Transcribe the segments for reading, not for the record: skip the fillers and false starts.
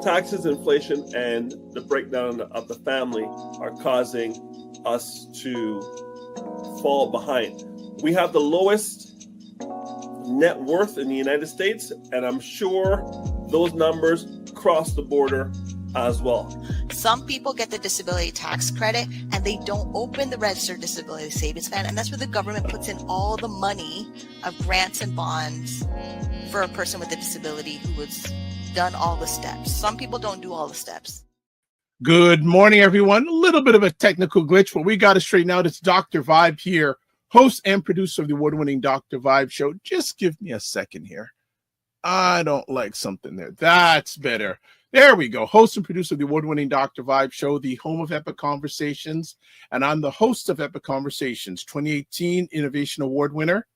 taxes, inflation, and the breakdown of the family are causing us to fall behind. We have the lowest net worth in the United States, and I'm sure those numbers cross the border as well. Some people get the disability tax credit and they don't open the registered disability savings plan, and that's where the government puts in all the money of grants and bonds for a person with a disability who has done all the steps. Some people don't do all the steps. Good morning, everyone. A little bit of a technical glitch, but we got it straightened out. It's Dr. Vibe here, host and producer of the award-winning Dr. Vibe show. Just give me a second here. I don't like something there. That's better. There we go. Host and producer of the award-winning Dr. Vibe show, the home of Epic Conversations. And I'm the host of Epic Conversations, 2018 Innovation Award winner,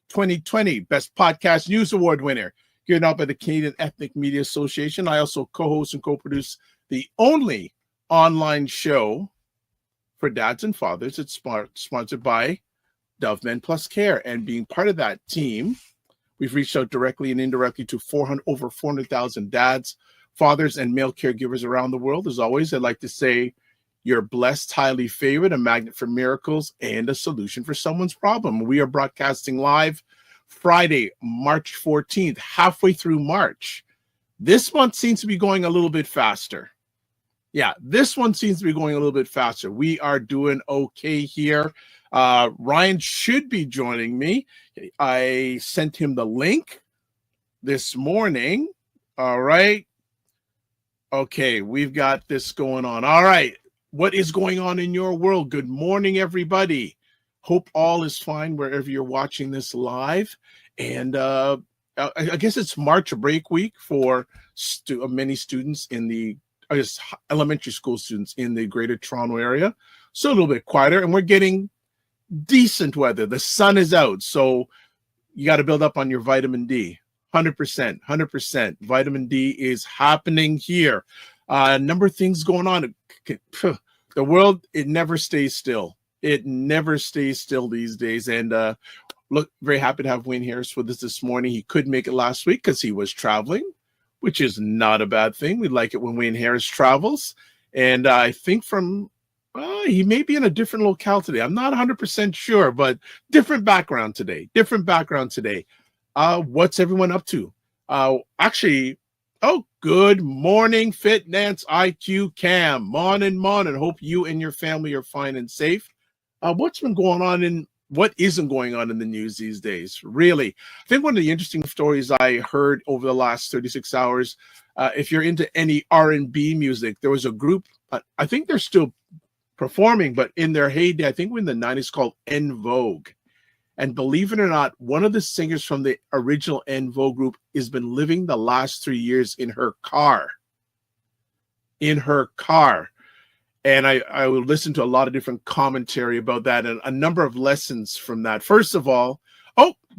2020 Best Podcast News Award winner, geared out by the Canadian Ethnic Media Association. I also co-host and co-produce the only online show for dads and fathers. It's sponsored by Dove Men Plus Care. And being part of that team, we've reached out directly and indirectly to over 400,000 dads, fathers, and male caregivers around the world. As always, I'd like to say you're blessed, highly favored, a magnet for miracles, and a solution for someone's problem. We are broadcasting live Friday, March 14th, halfway through March. This month seems to be going a little bit faster. Yeah, this one seems to be going a little bit faster. We are doing okay here. Ryan should be joining me. I sent him the link this morning. All right. Okay, we've got this going on. All right. What is going on in your world? Good morning, everybody. Hope all is fine wherever you're watching this live. And I guess it's March break week for many students in the elementary school students in the Greater Toronto area. So a little bit quieter, and we're getting decent weather. The sun is out, so you got to build up on your vitamin D. 100%. Vitamin D is happening here. A number of things going on. The world, it never stays still. It never stays still these days. And look, very happy to have Wayne Harris with us this morning. He couldn't make it last week because he was traveling, which is not a bad thing. We like it when Wayne Harris travels. And I think he may be in a different locale today. I'm not 100% sure, but different background today. What's everyone up to? Good morning, Fitness IQ Cam. Morning. Hope you and your family are fine and safe. What's been going on what isn't going on in the news these days? Really, I think one of the interesting stories I heard over the last 36 hours, if you're into any R&B music, there was a group, I think they're still performing, but in their heyday, I think in the 90s, called En Vogue. And believe it or not, one of the singers from the original En Vogue group has been living the last 3 years in her car. And I will listen to a lot of different commentary about that and a number of lessons from that. First of all,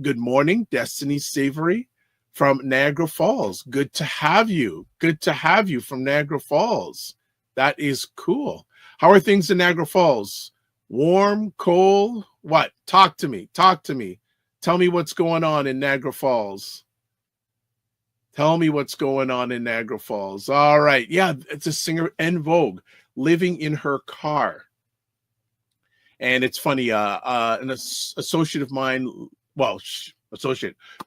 good morning, Destiny Savory from Niagara Falls. Good to have you from Niagara Falls. That is cool. How are things in Niagara Falls? Warm, cold? What? Talk to me. Tell me what's going on in Niagara Falls. All right. Yeah, it's a singer, En Vogue, living in her car. And it's funny, an associate of mine,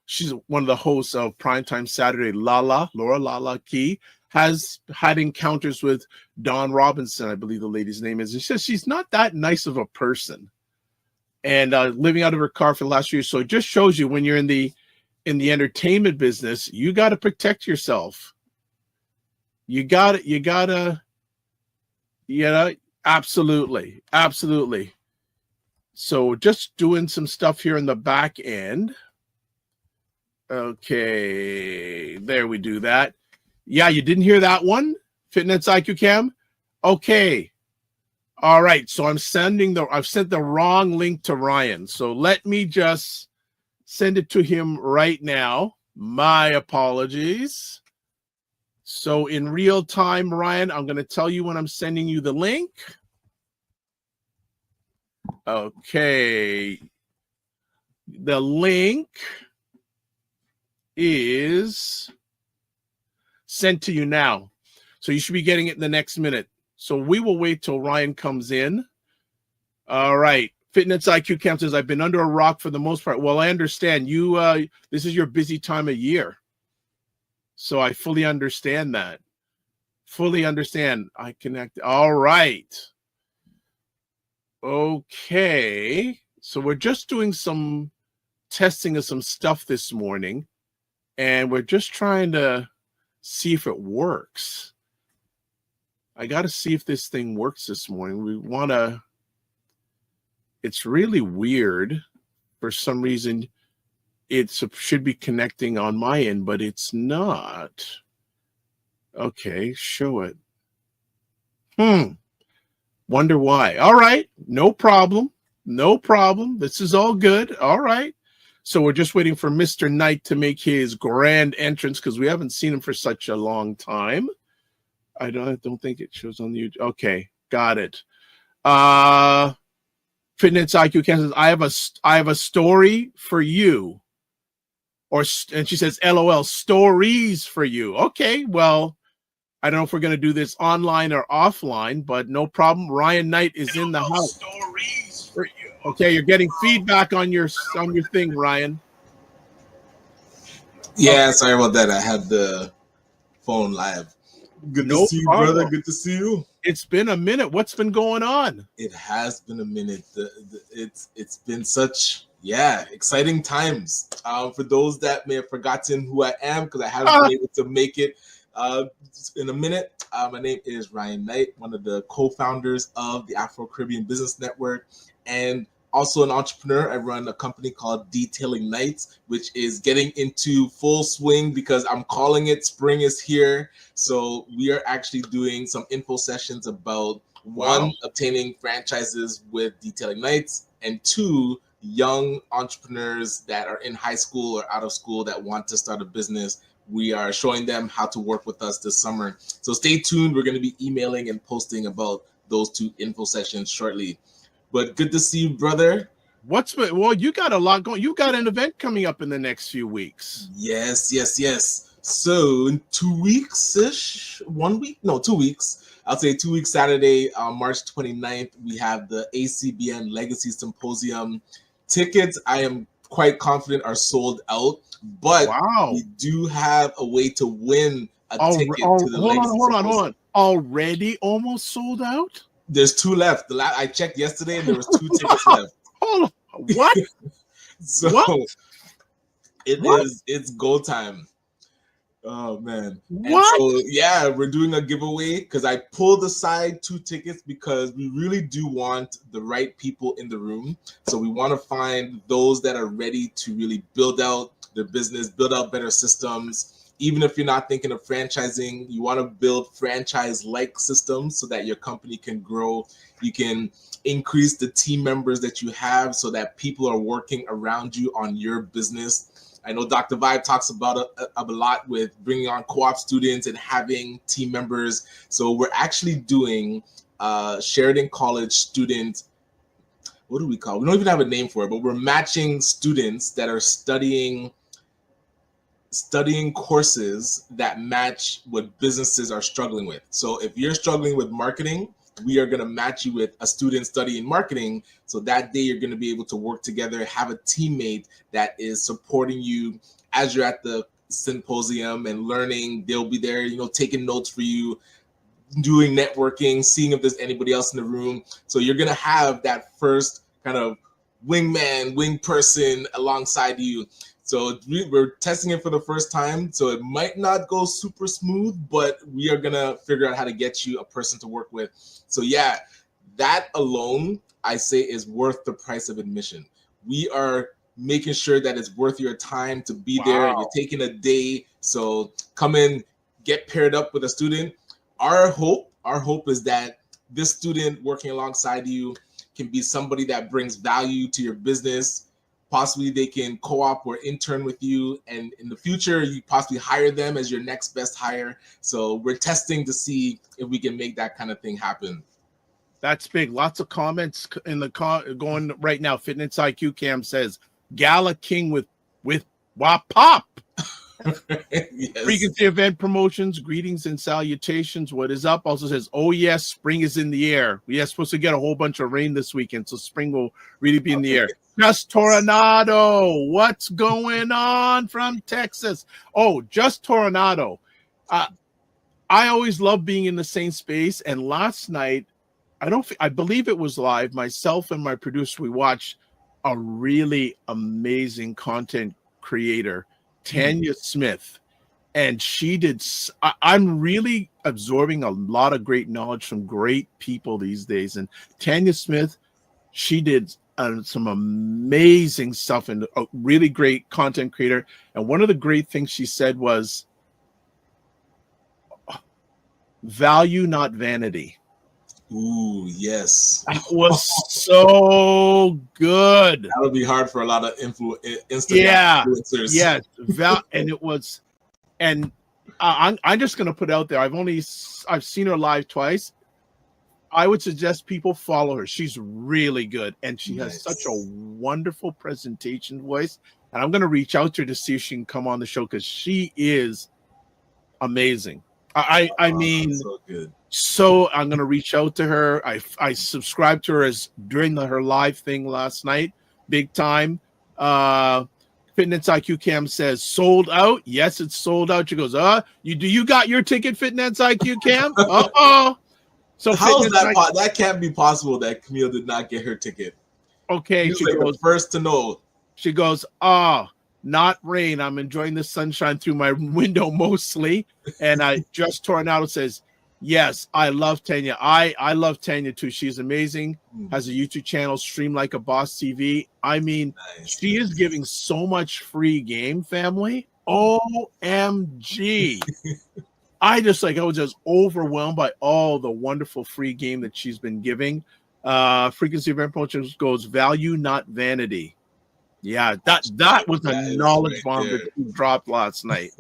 she's one of the hosts of Primetime Saturday, Laura Lala Key, has had encounters with Dawn Robinson, I believe the lady's name is. She says she's not that nice of a person, and living out of her car for the last year. So it just shows you when you're in the entertainment business, you got to protect yourself. You gotta, absolutely. So just doing some stuff here in the back end. Okay, there we do that. Yeah, you didn't hear that one? Fitness IQ Cam? Okay. All right. So I've sent the wrong link to Ryan. So let me just send it to him right now. My apologies. So in real time, Ryan, I'm going to tell you when I'm sending you the link. Okay. The link is sent to you now. So you should be getting it in the next minute. So we will wait till Ryan comes in. All right. Fitness IQ Camp says, I've been under a rock for the most part. Well, I understand you. This is your busy time of year. So I fully understand that. Fully understand. I connect. All right. Okay. So we're just doing some testing of some stuff this morning. And we're just trying to see if it works. I got to see if this thing works this morning. We want to, it's really weird. For some reason, it should be connecting on my end, but it's not. Okay, show it. Wonder why. All right, no problem. No problem. This is all good. All right. So we're just waiting for Mr. Knight to make his grand entrance because we haven't seen him for such a long time. I don't think it shows on the YouTube. Okay, got it. Fitness IQ says, I have a story for you. And she says, LOL, stories for you. Okay, well, I don't know if we're going to do this online or offline, but no problem. Ryan Knight is in the house. Stories for you. Okay, you're getting feedback on your thing, Ryan. Yeah, sorry about that. I had the phone live. Good to see you, brother. Good to see you. It's been a minute. What's been going on? It has been a minute. It's been such exciting times. For those that may have forgotten who I am because I haven't been able to make it in a minute. My name is Ryan Knight, one of the co-founders of the Afro-Caribbean Business Network, and also an entrepreneur. I run a company called Detailing Nights, which is getting into full swing because I'm calling it spring is here. So we are actually doing some info sessions about one, obtaining franchises with Detailing Nights, and two, young entrepreneurs that are in high school or out of school that want to start a business. We are showing them how to work with us this summer. So stay tuned. We're going to be emailing and posting about those two info sessions shortly. But good to see you, brother. Well, you got a lot going. You got an event coming up in the next few weeks. Yes. So in 2 weeks-ish, 1 week? No, 2 weeks. I'll say 2 weeks Saturday, March 29th, we have the ACBN Legacy Symposium. Tickets, I am quite confident, are sold out. But we do have a way to win a ticket to the Legacy Symposium. Hold on. Already almost sold out? There's 2 left. I checked yesterday and there was 2 tickets left. Hold on. What? It's go time. Oh man. What? And so we're doing a giveaway because I pulled aside 2 tickets because we really do want the right people in the room. So we want to find those that are ready to really build out their business, build out better systems. Even if you're not thinking of franchising, you want to build franchise-like systems so that your company can grow. You can increase the team members that you have so that people are working around you on your business. I know Dr. Vibe talks about a lot with bringing on co-op students and having team members. So we're actually doing Sheridan College student, what do we call it? We don't even have a name for it, but we're matching students that are studying courses that match what businesses are struggling with. So if you're struggling with marketing, we are going to match you with a student studying marketing. So that day you're going to be able to work together, have a teammate that is supporting you as you're at the symposium and learning. They'll be there, taking notes for you, doing networking, seeing if there's anybody else in the room. So you're going to have that first kind of wing person alongside you. So we're testing it for the first time. So it might not go super smooth, but we are going to figure out how to get you a person to work with. So that alone, I say, is worth the price of admission. We are making sure that it's worth your time to be there. You're taking a day. So come in, get paired up with a student. Our hope is that this student working alongside you can be somebody that brings value to your business. Possibly they can co-op or intern with you, and in the future, you possibly hire them as your next best hire. So we're testing to see if we can make that kind of thing happen. That's big. Lots of comments in the going right now. Fitness IQ Cam says Gala King with WAP Pop. Yes. Frequency Event Promotions, greetings and salutations. What is up? Also says, oh yes, spring is in the air. We are supposed to get a whole bunch of rain this weekend, so spring will really be in the air. Just Tornado, what's going on from Texas? Oh, Just Tornado. I always love being in the same space. And last night, I believe it was live. Myself and my producer, we watched a really amazing content creator, Tanya Smith, and she did. I'm really absorbing a lot of great knowledge from great people these days. And Tanya Smith, she did some amazing stuff and a really great content creator. And one of the great things she said was, value, not vanity. Ooh, yes. That was so good. That would be hard for a lot of Instagram influencers. Yes. And it was, and I'm just going to put out there, I've seen her live twice. I would suggest people follow her. She's really good. And she has such a wonderful presentation voice. And I'm going to reach out to her to see if she can come on the show, because she is amazing. I mean, so good. So I'm going to reach out to her. I subscribed to her during her live thing last night. Big time. Fitness IQ Cam says sold out. Yes, it's sold out. She goes, you got your ticket, Fitness IQ Cam? Uh-oh. So how is that? That can't be possible that Camille did not get her ticket. Okay. She goes, the first to know. She goes, not rain. I'm enjoying the sunshine through my window mostly. And Just Tornado says, yes, I love Tanya. I love Tanya too. She's amazing. Has a YouTube channel, Stream Like a Boss TV. I mean, she is giving so much free game, family. OMG. I was just overwhelmed by all the wonderful free game that she's been giving. Frequency Event Promotions goes, value, not vanity. Yeah, that was a knowledge bomb that she dropped last night.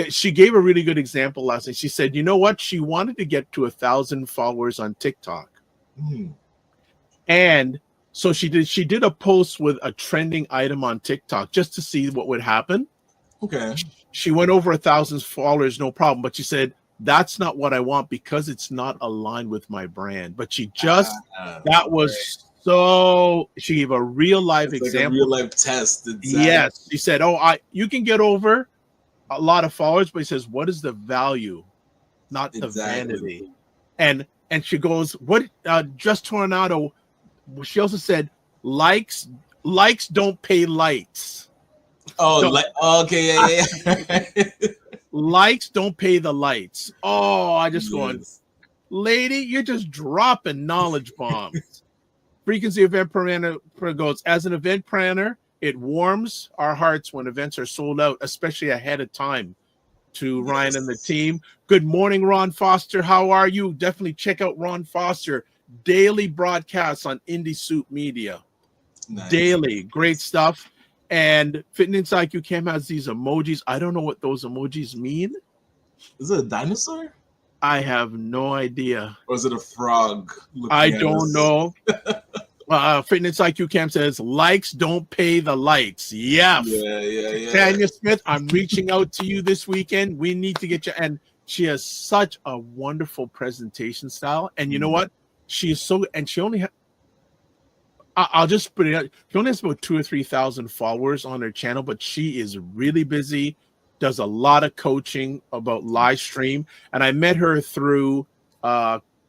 She gave a really good example last night. She said, you know what? She wanted to get to 1,000 followers on TikTok. And so she did a post with a trending item on TikTok just to see what would happen. Okay. She went over 1,000 followers, no problem. But she said, that's not what I want because it's not aligned with my brand. But she just, so she gave a real life example. Like a real life test. Exactly. Yes. She said, you can get over a lot of followers, but he says, what is the value, not the vanity? And she goes, what Just Tornado, she also said, likes don't pay lights. Okay, yeah. Likes don't pay the lights. I just going, lady, you're just dropping knowledge bombs. Frequency Event Planner goes, as an event planner, it warms our hearts when events are sold out, especially ahead of time. To Ryan and the team. Good morning, Ron Foster. How are you? Definitely check out Ron Foster. Daily broadcasts on Indie Soup Media. Daily. Great stuff. And Fitness IQ Cam has these emojis. I don't know what those emojis mean. Is it a dinosaur? I have no idea. Or is it a frog? I don't know. Fitness IQ Cam says, likes don't pay the lights. Yeah. Tanya Smith, I'm reaching out to you this weekend. We need to get you. And she has such a wonderful presentation style. And you know what? She is so, and she only I'll just put it out. She only has about 2,000 or 3,000 followers on her channel, but she is really busy, does a lot of coaching about live stream. And I met her through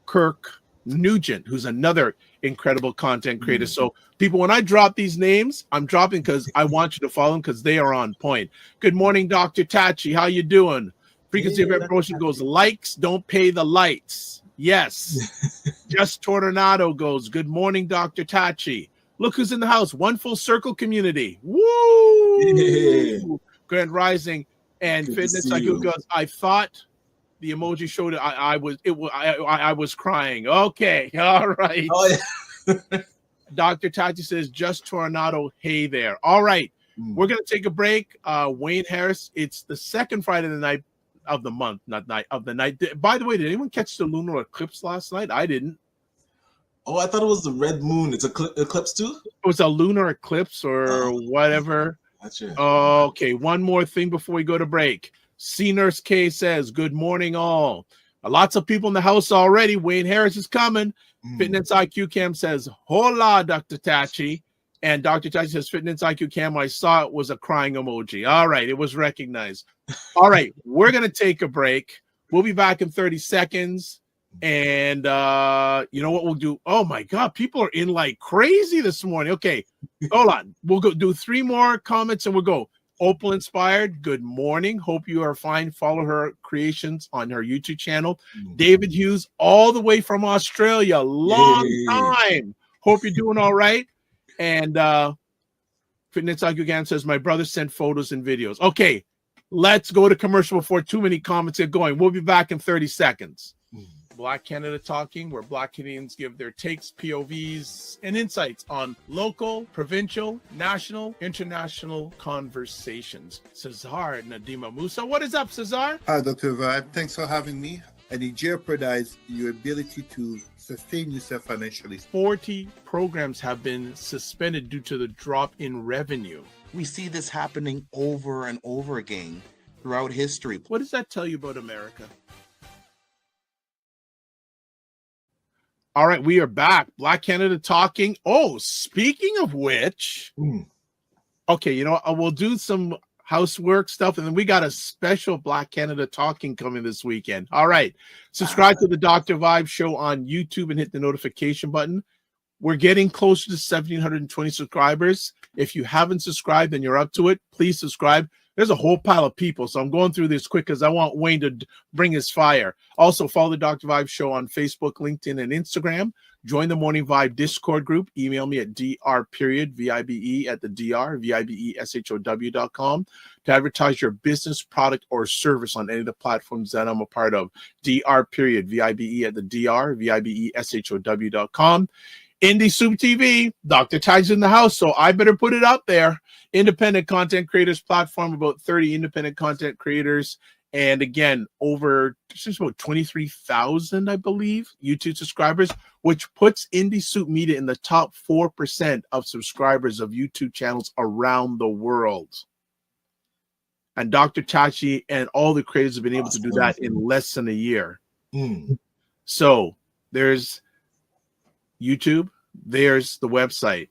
Kirk Nugent, who's another incredible content creator. So people, when I drop these names, I'm dropping because I want you to follow them because they are on point. Good morning, Dr. Tachi. How you doing? Frequency Event Promotion goes, likes don't pay the lights. Yes. Just Tornado goes, good morning, Dr. Tachi. Look who's in the house. One full circle community. Woo! Grand Rising. And Fitness IQ goes, I thought the emoji showed it. I was crying. Okay. All right. Oh, yeah. Dr. Tachi says, just Tornado. Hey there. All right. We're going to take a break. Wayne Harris, it's the second Friday of the month, not night of the night. By the way, did anyone catch the lunar eclipse last night? I didn't. I thought it was the red moon. It's eclipse too? It was a lunar eclipse or whatever. That's it. Okay, one more thing before we go to break. C Nurse K says, good morning, all. Lots of people in the house already. Wayne Harris is coming. Fitness IQ Cam says, hola, Dr. Tachi. And Dr. Tachi says, Fitness IQ Cam, I saw it was a crying emoji. All right, it was recognized. All right, we're going to take a break. We'll be back in 30 seconds. And you know what we'll do? Oh, my God, people are in like crazy this morning. Okay, hold on. We'll go do 3 more comments and we'll go. Opal Inspired, good morning. Hope you are fine. Follow her creations on her YouTube channel. David Hughes, all the way from Australia. Long time. Hope you're doing all right. And Fitness IQ Cam says, my brother sent photos and videos. Okay, let's go to commercial before too many comments get going. We'll be back in 30 seconds. Black Canada Talking, where Black Canadians give their takes, POVs, and insights on local, provincial, national, international conversations. Cesar Nadima Musa. What is up, Cesar? Hi, Dr. Vibe. Thanks for having me. And it jeopardizes your ability to sustain yourself financially. 40 programs have been suspended due to the drop in revenue. We see this happening over and over again throughout history. What does that tell you about America? All right, we are back. Black Canada Talking. Oh, speaking of which, okay, you know, we'll do some housework stuff, and then we got a special Black Canada Talking coming this weekend. All right, subscribe to the Dr. Vibe Show on YouTube and hit the notification button. We're getting closer to 1,720 subscribers. If you haven't subscribed and you're up to it, please subscribe. There's a whole pile of people, so I'm going through this quick because I want Wayne to bring his fire. Also, follow the Dr. Vibe Show on Facebook, LinkedIn, and Instagram. Join the Morning Vibe Discord group. Email me at dr.vibe@thedr.com to advertise your business, product, or service on any of the platforms that I'm a part of. dr.vibe@thedr.com. Indie Soup TV, Dr. Ty's in the house, so I better put it out there. Independent content creators platform, about 30 independent content creators, and again, over just about 23,000, I believe, YouTube subscribers, which puts Indie Soup Media in the top 4% of subscribers of YouTube channels around the world. And Dr. Tachi and all the creators have been able to do that in less than a year. So there's YouTube, there's the website.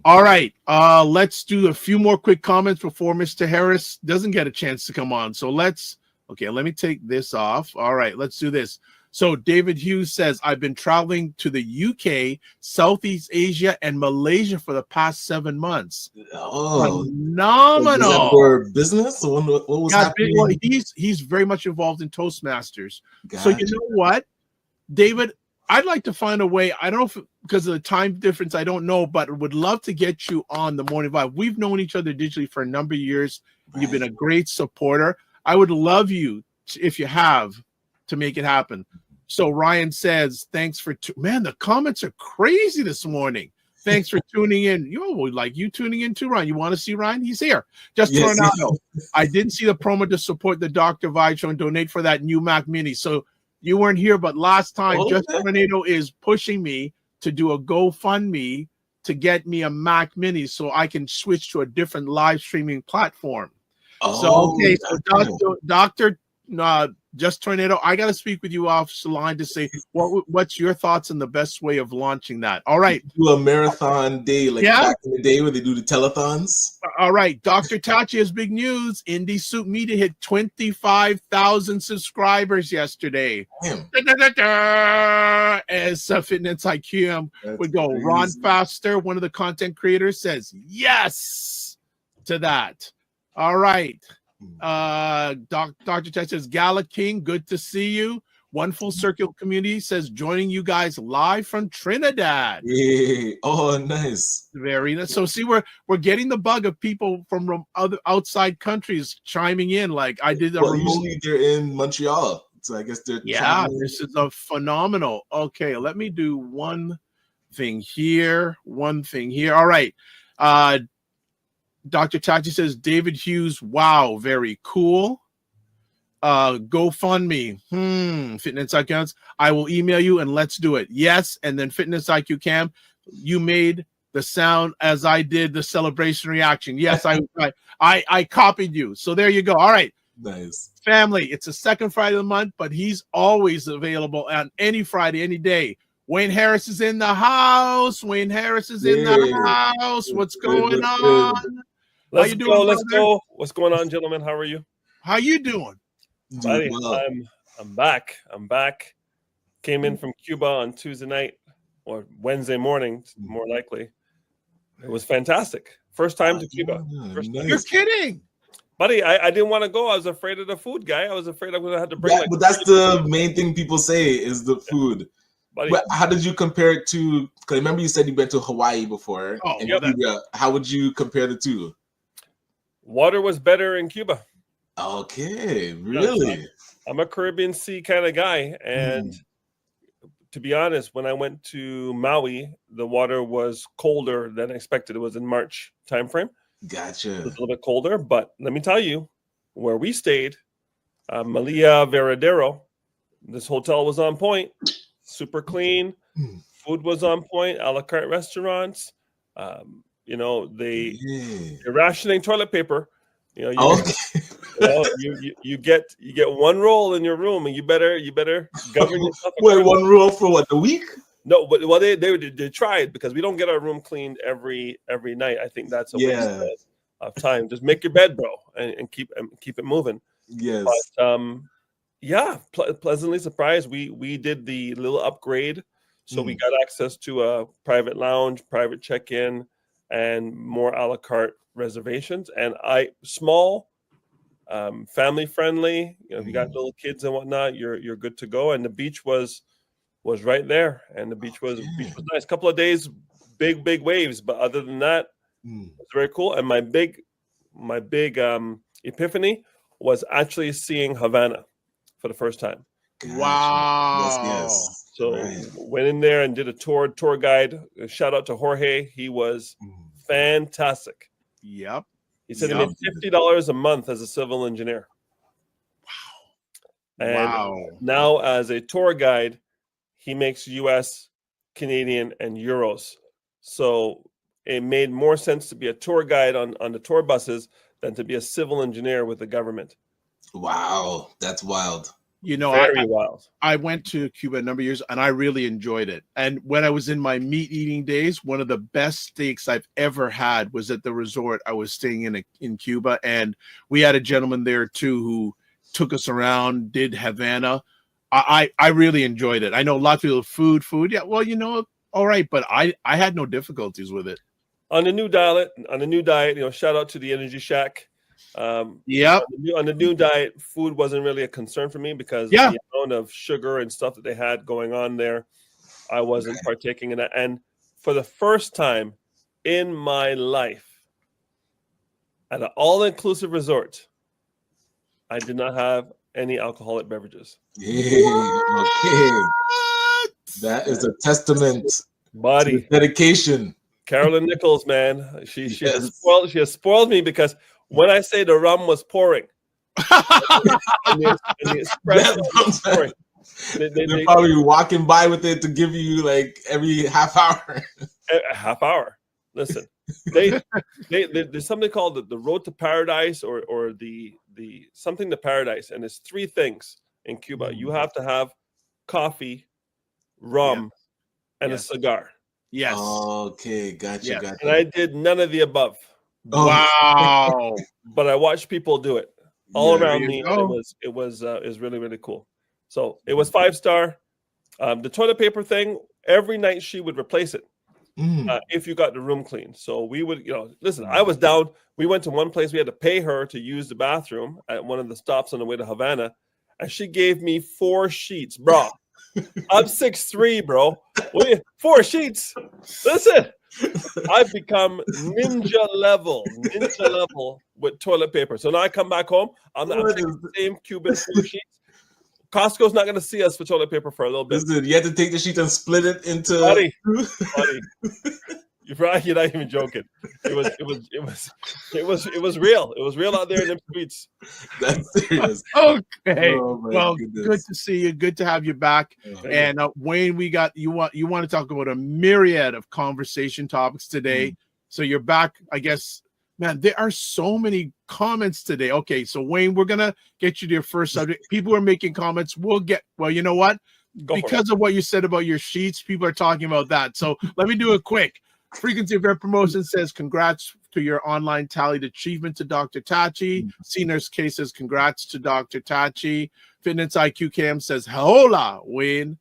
All right, let's do a few more quick comments before Mr. Harris doesn't get a chance to come on. So let me take this off. All right, let's do this. So David Hughes says, I've been traveling to the UK, Southeast Asia, and Malaysia for the past 7 months. Oh, phenomenal. Is that for business? What was happening? Well, he's very much involved in Toastmasters. So you know what, David, I'd like to find a way. I don't know if because of the time difference, I don't know, but would love to get you on the Morning Vibe. We've known each other digitally for a number of years. Right. You've been a great supporter. I would love you, if you have, to make it happen. So Ryan says, thanks for, man, the comments are crazy this morning. Thanks for tuning in. You tuning in too, Ryan. You want to see Ryan? He's here. Just Tornado. I didn't see the promo to support the Dr. Vibe Show and donate for that new Mac Mini. So you weren't here, but last time, Just Tornado is pushing me to do a GoFundMe to get me a Mac Mini so I can switch to a different live streaming platform. So Dr. Just Tornado, I got to speak with you off the line to say what's your thoughts on the best way of launching that. All right. Do a marathon day back in the day where they do the telethons. All right. Dr. Tachi has big news. Indie Soup Media hit 25,000 subscribers yesterday. As Fitness IQ would go. Crazy. Ron Faster, one of the content creators, says yes to that. All right. Dr. Tachi says, Gala King, good to see you. One Full Circle Community says, joining you guys live from Trinidad. Yeah. Oh, nice. Very nice. So see, we're getting the bug of people from other outside countries chiming in. Like I did. Usually they're in Montreal, so I guess they're. Yeah, this is a phenomenal. Okay, let me do one thing here. All right. Dr. Tachi says, David Hughes, wow, very cool. GoFundMe. Fitness IQ, I will email you and let's do it. Yes, and then Fitness IQ Cam, you made the sound as I did the celebration reaction. Yes, I copied you. So there you go. All right. Nice. Family, it's the second Friday of the month, but he's always available on any Friday, any day. Wayne Harris is in the house. Wayne Harris is in the house. What's going on? Let's you go. doing, Let's brother? go. What's going on, gentlemen? How are you? How you doing? Buddy, Well, I'm back. I'm back. Came in from Cuba on Tuesday night or Wednesday morning, more likely. It was fantastic. First time to Cuba. First time. You're kidding. Buddy, I didn't want to go. I was afraid of the food, guy. I was afraid I'm going to have to bring but that's the main thing people say is the food. Buddy, But how did you compare it to? Because remember you said you went to Hawaii before. Oh, and yeah, Cuba. How would you compare the two? water was better in Cuba. Okay, really? I'm a Caribbean Sea kind of guy. And to be honest, when I went to Maui, the water was colder than expected. It was in March timeframe. It Gotcha. was a little bit colder. But let me tell you, where we stayed, Malia Veradero, this hotel was on point. Super clean. Food was on point. A la carte restaurants. You know, they're rationing toilet paper. You know, you get one roll in your room, and you better govern yourself. Wait, one rule for what, the week? No, but well, they tried because we don't get our room cleaned every night. I think that's a waste of time. Just make your bed, bro, and keep it moving. Yes. But pleasantly surprised. We did the little upgrade, so we got access to a private lounge, private check-in, and more a la carte reservations. And small, family friendly. You know, if you got little kids and whatnot, you're good to go. And the beach was right there, and the beach was nice. Couple of days, big waves, but other than that, it's very cool. And my big epiphany was actually seeing Havana for the first time. Wow. Yes. So went in there and did a tour guide. Shout out to Jorge. He was fantastic. Yep. He said he made $50 a month as a civil engineer. Wow. And now as a tour guide, he makes US, Canadian, and euros. So it made more sense to be a tour guide on the tour buses than to be a civil engineer with the government. Wow, that's wild. You know, very wild. I went to Cuba a number of years, and I really enjoyed it. And when I was in my meat eating days, one of the best steaks I've ever had was at the resort I was staying in Cuba. And we had a gentleman there too who took us around, did Havana. I really enjoyed it. I know lots of people food. Yeah, well, you know, all right, but I had no difficulties with it. On the new diet, you know, shout out to the Energy Shack. On the new diet, food wasn't really a concern for me because the amount of sugar and stuff that they had going on there, I wasn't partaking in that. And for the first time in my life, at an all-inclusive resort, I did not have any alcoholic beverages. Okay. That is a testament to dedication. Carolyn Nichols, man, she has spoiled me because when I say the rum was pouring, and the espresso was pouring, they're probably walking by with it to give you like every half hour. A half hour. Listen, there's something called the Road to Paradise or the something to Paradise, and it's three things in Cuba. You have to have coffee, rum, and a cigar. Yes. Okay, gotcha. And I did none of the above. Wow. But I watched people do it all around me. And it was really, really cool. So it was 5-star. The toilet paper thing, every night she would replace it if you got the room clean. So we would, listen, I was down. We went to one place. We had to pay her to use the bathroom at one of the stops on the way to Havana. And she gave me 4 sheets, bro. I'm 6'3", bro. 4 sheets. Listen. I've become ninja level with toilet paper. So now I come back home. I'm taking the same Cuban 4 sheets. Costco's not going to see us for toilet paper for a little bit. Listen, you have to take the sheet and split it into. Buddy. You're right. You're not even joking. It was real. It was real out there in the streets. That's serious. Okay. Oh, my Well, goodness. good to see you. Good to have you back. Oh, And Wayne, we got you want to talk about a myriad of conversation topics today. So you're back, I guess. Man, there are so many comments today. Okay, so Wayne, we're gonna get you to your first subject. People are making comments. Well, you know what? Go for it. Because of what you said about your sheets, people are talking about that. So let me do it quick. Frequency Event Promotion says, congrats to your online tallied achievement to Dr. Tachi. Seniors K says, congrats to Dr. Tachi. Fitness IQ Cam says, hola, Wayne.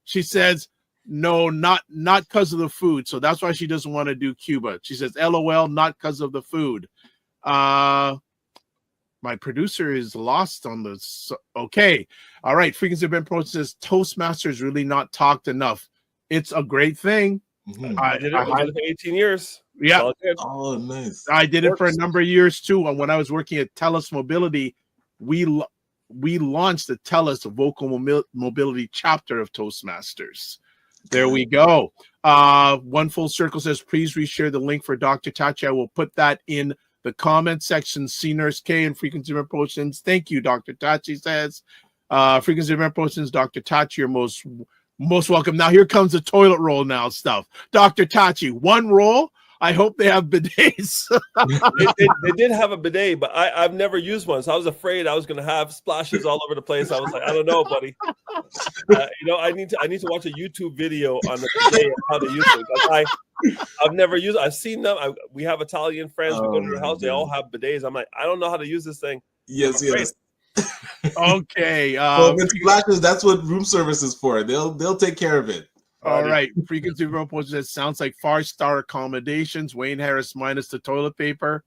She says, no, not because of the food. So that's why she doesn't want to do Cuba. She says, LOL, not because of the food. My producer is lost on this. Okay. All right. Frequency Event Promotion says, Toastmasters really not talked enough. It's a great thing. I did it for 18 years. Yeah. All good. Oh, nice. I did it for a number of years too. And when I was working at TELUS Mobility, we launched the TELUS Vocal Mobility chapter of Toastmasters. There we go. One Full Circle says, please reshare the link for Dr. Tachi. I will put that in the comment section. C Nurse K and Frequency Event Promotions. Thank you, Dr. Tachi says. Frequency Event Promotions, Dr. Tachi, you're most welcome. Now here comes the toilet roll now stuff. Dr. Tachi, one roll. I hope they have bidets. they did have a bidet, but I've never used one, so I was afraid I was going to have splashes all over the place. I was like, I don't know, buddy. I need to watch a YouTube video on the bidet and how to use it. I've never used it. I've seen them. We have Italian friends. We go to their house. They all have bidets. I'm like, I don't know how to use this thing. Yes. Okay. So if it's splashes, that's what room service is for. They'll take care of it. All right. Frequency Promotion says, sounds like 5-star accommodations. Wayne Harris minus the toilet paper.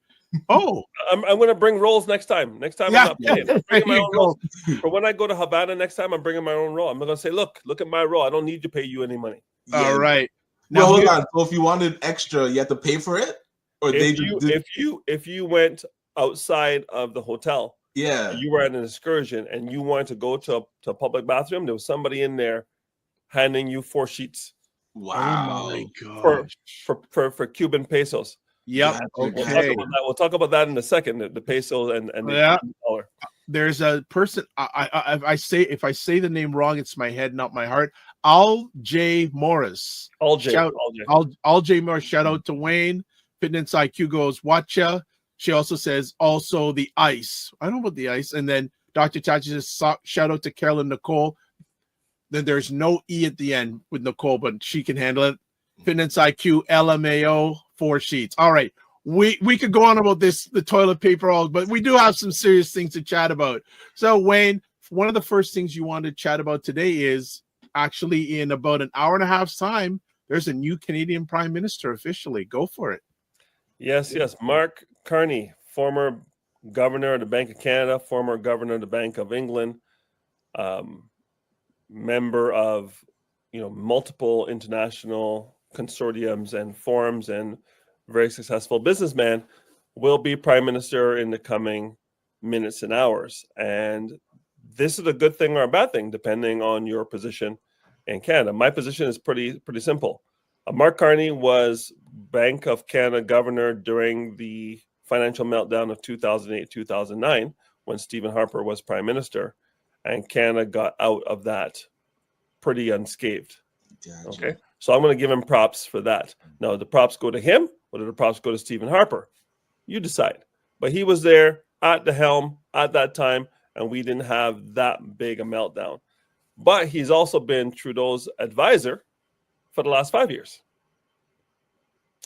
Oh, I'm going to bring rolls next time. Next time, I'm not paying. I'm bringing my own rolls. For when I go to Havana next time, I'm bringing my own roll. I'm going to say, look at my roll. I don't need to pay you any money. All right. Now hold on. So if you wanted extra, you have to pay for it, or if you went outside of the hotel, you were at an excursion and you wanted to go to a public bathroom, there was somebody in there handing you 4 sheets. Wow. Oh my God. For Cuban pesos. Yep. Okay. We'll talk about that in a second. The peso and yeah. the dollar. There's a person. If I say the name wrong, it's my head, not my heart. Al J Morris. Al J Morris. Shout out to Wayne. Fitness IQ goes, watcha. She also says, also the ice. I don't know about the ice. And then Dr. Tachi says, shout out to Carolyn Nicole. Then there's no E at the end with Nicole, but she can handle it. Fitness IQ, LMAO, 4 sheets. All right. We could go on about the toilet paper, but we do have some serious things to chat about. So, Wayne, one of the first things you want to chat about today is actually in about an hour and a half's time, there's a new Canadian Prime Minister officially. Go for it. Yes. Mark Carney, former governor of the Bank of Canada, former governor of the Bank of England, member of multiple international consortiums and forums, and very successful businessman, will be prime minister in the coming minutes and hours. And this is a good thing or a bad thing, depending on your position in Canada. My position is pretty simple. Mark Carney was Bank of Canada governor during the financial meltdown of 2008-2009, when Stephen Harper was prime minister, and Canada got out of that pretty unscathed. Gotcha. Okay, so I'm going to give him props for that. Now, do the props go to him, or do the props go to Stephen Harper? You decide. But he was there at the helm at that time, and we didn't have that big a meltdown. But he's also been Trudeau's advisor for the last 5 years.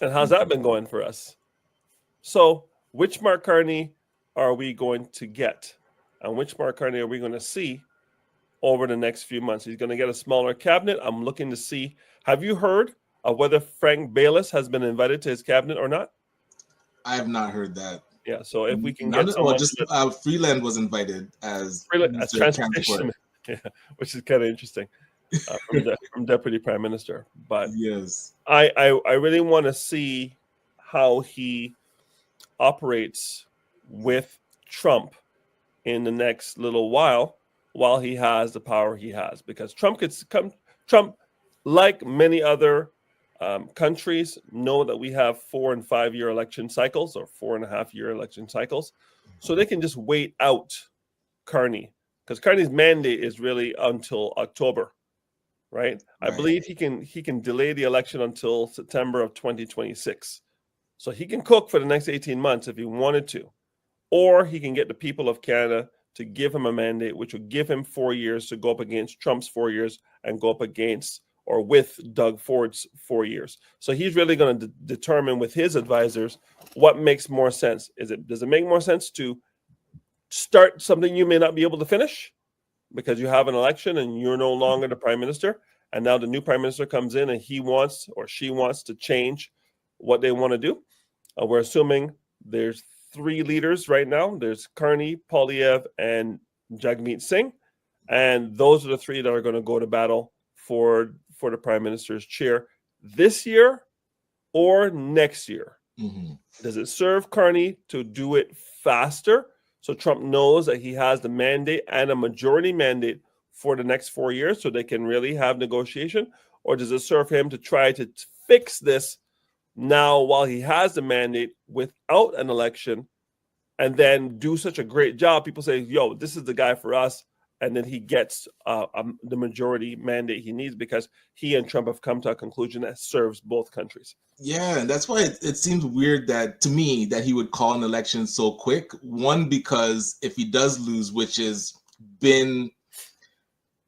And how's that been going for us? So, which Mark Carney are we going to get? And which Mark Carney are we going to see over the next few months? He's going to get a smaller cabinet. I'm looking to see. Have you heard of whether Frank Baylis has been invited to his cabinet or not? I have not heard that. Yeah, so if we can get Freeland was invited as transportation, which is kind of interesting. From Deputy Prime Minister, but yes, I really want to see how he operates with Trump in the next little while he has the power he has, because Trump, like many other countries know that we have 4 and 5 year election cycles, or 4.5 year election cycles, so they can just wait out Carney, because Carney's mandate is really until October, right? I believe he can delay the election until September of 2026, so he can cook for the next 18 months if he wanted to, or he can get the people of Canada to give him a mandate, which would give him 4 years to go up against Trump's 4 years and go up against or with Doug Ford's 4 years. So he's really going to determine with his advisors what makes more sense. Does it make more sense to start something you may not be able to finish because you have an election and you're no longer the prime minister, and now the new prime minister comes in and he wants or she wants to change what they want to do? We're assuming there's 3 leaders right now. There's Carney, Poilievre, and Jagmeet Singh, and those are the 3 that are going to go to battle for the prime minister's chair this year or next year. Mm-hmm. Does it serve Carney to do it faster so Trump knows that he has the mandate and a majority mandate for the next 4 years so they can really have negotiation? Or does it serve him to try to fix this now while he has the mandate without an election, and then do such a great job? People say, yo, this is the guy for us. And then he gets the majority mandate he needs because he and Trump have come to a conclusion that serves both countries. Yeah, and that's why it seems weird that to me that he would call an election so quick. One, because if he does lose, which has been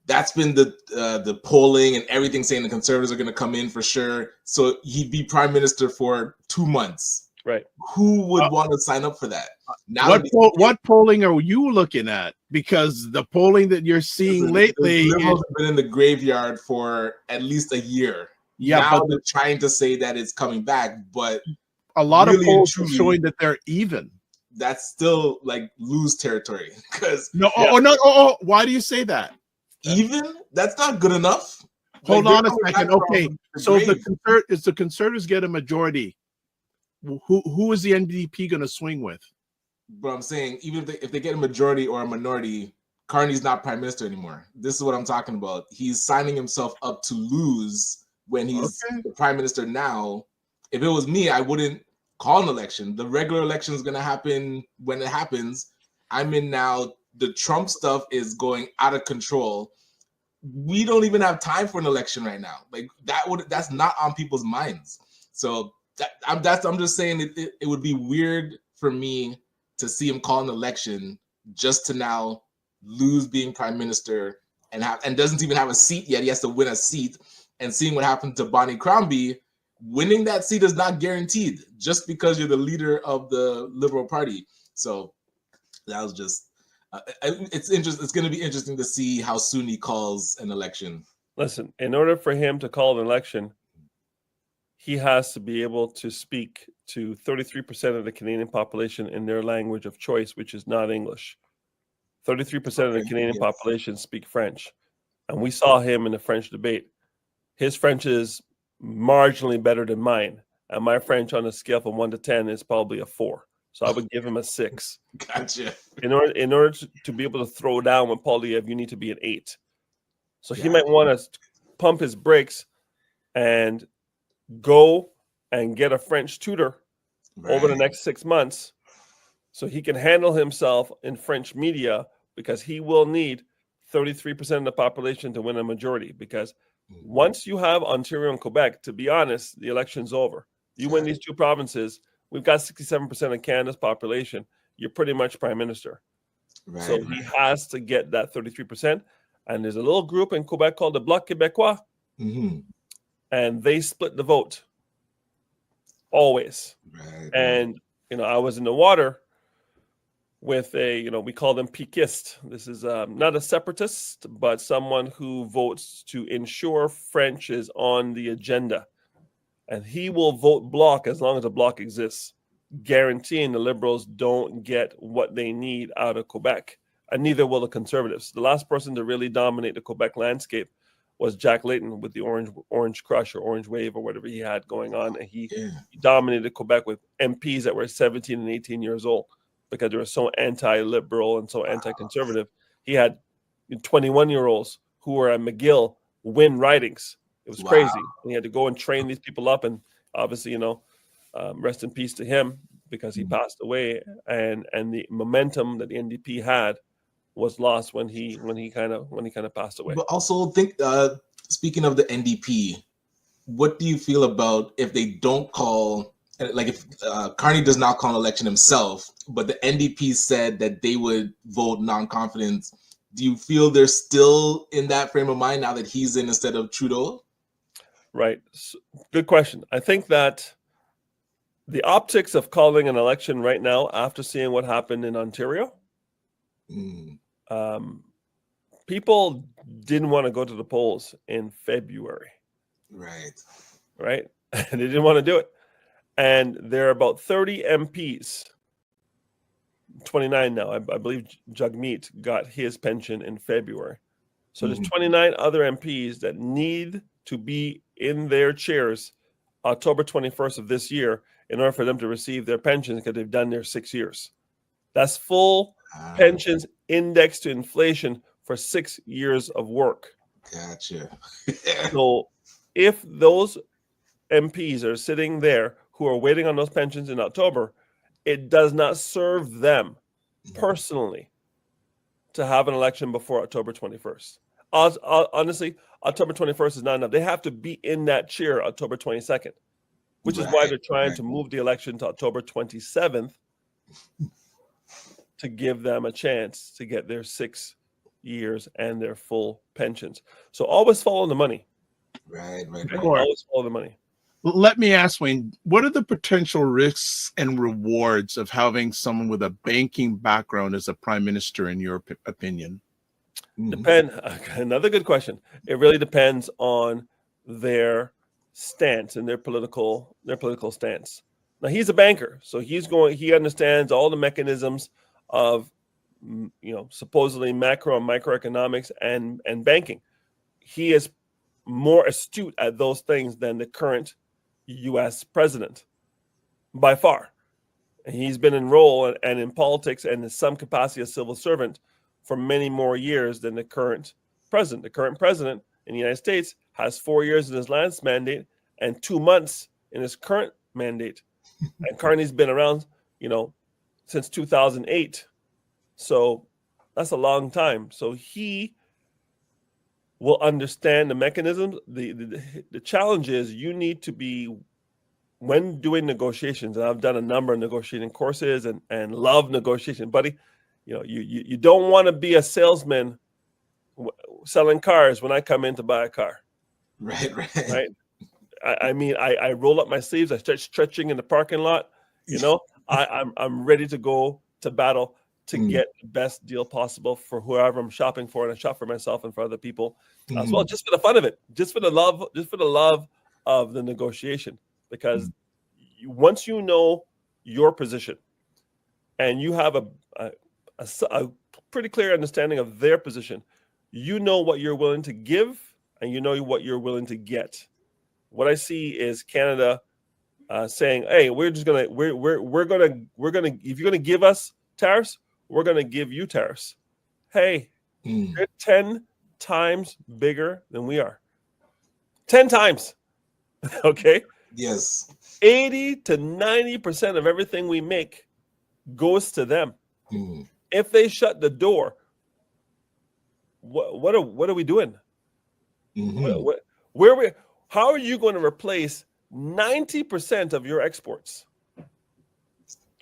the polling and everything saying the Conservatives are going to come in for sure, so he'd be prime minister for 2 months. Right. Who would want to sign up for that? Now, what polling are you looking at? Because the polling that you're seeing lately, the Liberals have been in the graveyard for at least a year. Yeah, now but they're trying to say that it's coming back, but a lot really of polls and are truly, showing that they're even. That's still like lose territory because Why do you say that? Even that's not good enough. Hold Like, on a they're second. coming back Okay, from the so if grave. the conservatives get a majority, who is the NDP going to swing with? But I'm saying even if they get a majority or a minority, Carney's not prime minister anymore. This is what I'm talking about. He's signing himself up to lose when he's the prime minister now. If it was me, I wouldn't call an election. The regular election is going to happen when it happens. I'm in now. The Trump stuff is going out of control. We don't even have time for an election right now. Like that's not on people's minds. So I'm just saying it would be weird for me to see him call an election just to now lose being prime minister and doesn't even have a seat yet. He has to win a seat, and seeing what happened to Bonnie Crombie, winning that seat is not guaranteed just because you're the leader of the Liberal Party. So that was just it's interesting. It's going to be interesting to see how soon he calls an election. Listen, in order for him to call an election, he has to be able to speak to 33% of the Canadian population in their language of choice, which is not English. 33% of the Canadian population speak French. And we saw him in the French debate. His French is marginally better than mine. And my French on a scale from 1 to 10 is probably a 4. So I would give him a 6. Gotcha. In order to be able to throw down with Poilievre, you need to be an 8. So he might want to pump his brakes and go and get a French tutor over the next 6 months so he can handle himself in French media, because he will need 33% of the population to win a majority. Because once you have Ontario and Quebec, to be honest, the election's over. You win these 2 provinces, we've got 67% of Canada's population. You're pretty much prime minister. So he has to get that 33%. And there's a little group in Quebec called the Bloc Québécois. Mm-hmm. And they split the vote. Always. And, I was in the water with we call them Piquist. This is not a separatist, but someone who votes to ensure French is on the agenda. And he will vote Bloc as long as a Bloc exists, guaranteeing the Liberals don't get what they need out of Quebec. And neither will the Conservatives. The last person to really dominate the Quebec landscape was Jack Layton with the Orange Crush or Orange Wave or whatever he had going on. And he dominated Quebec with MPs that were 17 and 18 years old because they were so anti-liberal and so anti-conservative. He had 21-year-olds who were at McGill win ridings. was Wow. crazy. And he had to go and train these people up, and obviously, rest in peace to him because he passed away. And the momentum that the NDP had was lost when he kind of passed away. But also think, speaking of the NDP, what do you feel about if they don't call, like if Carney does not call an election himself, but the NDP said that they would vote non-confidence? Do you feel they're still in that frame of mind now that he's in instead of Trudeau? Right. So, good question. I think that the optics of calling an election right now, after seeing what happened in Ontario, people didn't want to go to the polls in February. Right. And they didn't want to do it. And there are about 30 MPs, 29 now. I believe Jagmeet got his pension in February. So there's 29 other MPs that need to be in their chairs October 21st of this year in order for them to receive their pensions because they've done their 6 years. That's full pensions indexed to inflation for 6 years of work. Gotcha. So if those MPs are sitting there who are waiting on those pensions in October, it does not serve them personally to have an election before October 21st. Honestly, October 21st is not enough. They have to be in that chair October 22nd, which is why they're trying to move the election to October 27th to give them a chance to get their 6 years and their full pensions. So always follow the money. Right. Always follow the money. Let me ask, Wayne, what are the potential risks and rewards of having someone with a banking background as a prime minister, in your opinion? Another good question. It really depends on their stance and their political stance. Now, he's a banker, so he understands all the mechanisms of supposedly macro and microeconomics and banking. He is more astute at those things than the current U.S. president by far. And he's been enrolled and in politics and in some capacity a civil servant for many more years than the current president. The current president in the United States has 4 years in his last mandate and 2 months in his current mandate. And Carney's been around, since 2008. So that's a long time. So he will understand the mechanisms. The challenge is you need to be, when doing negotiations, and I've done a number of negotiating courses and love negotiation, buddy. You don't want to be a salesman selling cars when I come in to buy a car. Right. I roll up my sleeves. I start stretching in the parking lot. I'm ready to go to battle to get the best deal possible for whoever I'm shopping for, and I shop for myself and for other people as well, just for the fun of it, just for the love of the negotiation. Because once you know your position and you have a pretty clear understanding of their position, you know what you're willing to give and you know what you're willing to get. What I see is Canada saying, "Hey, we're gonna if you're gonna give us tariffs, we're gonna give you tariffs." Hey, they're 10 times bigger than we are. 10 times. Okay. Yes. 80 to 90% of everything we make goes to them. If they shut the door, what are we doing? How are you going to replace 90% of your exports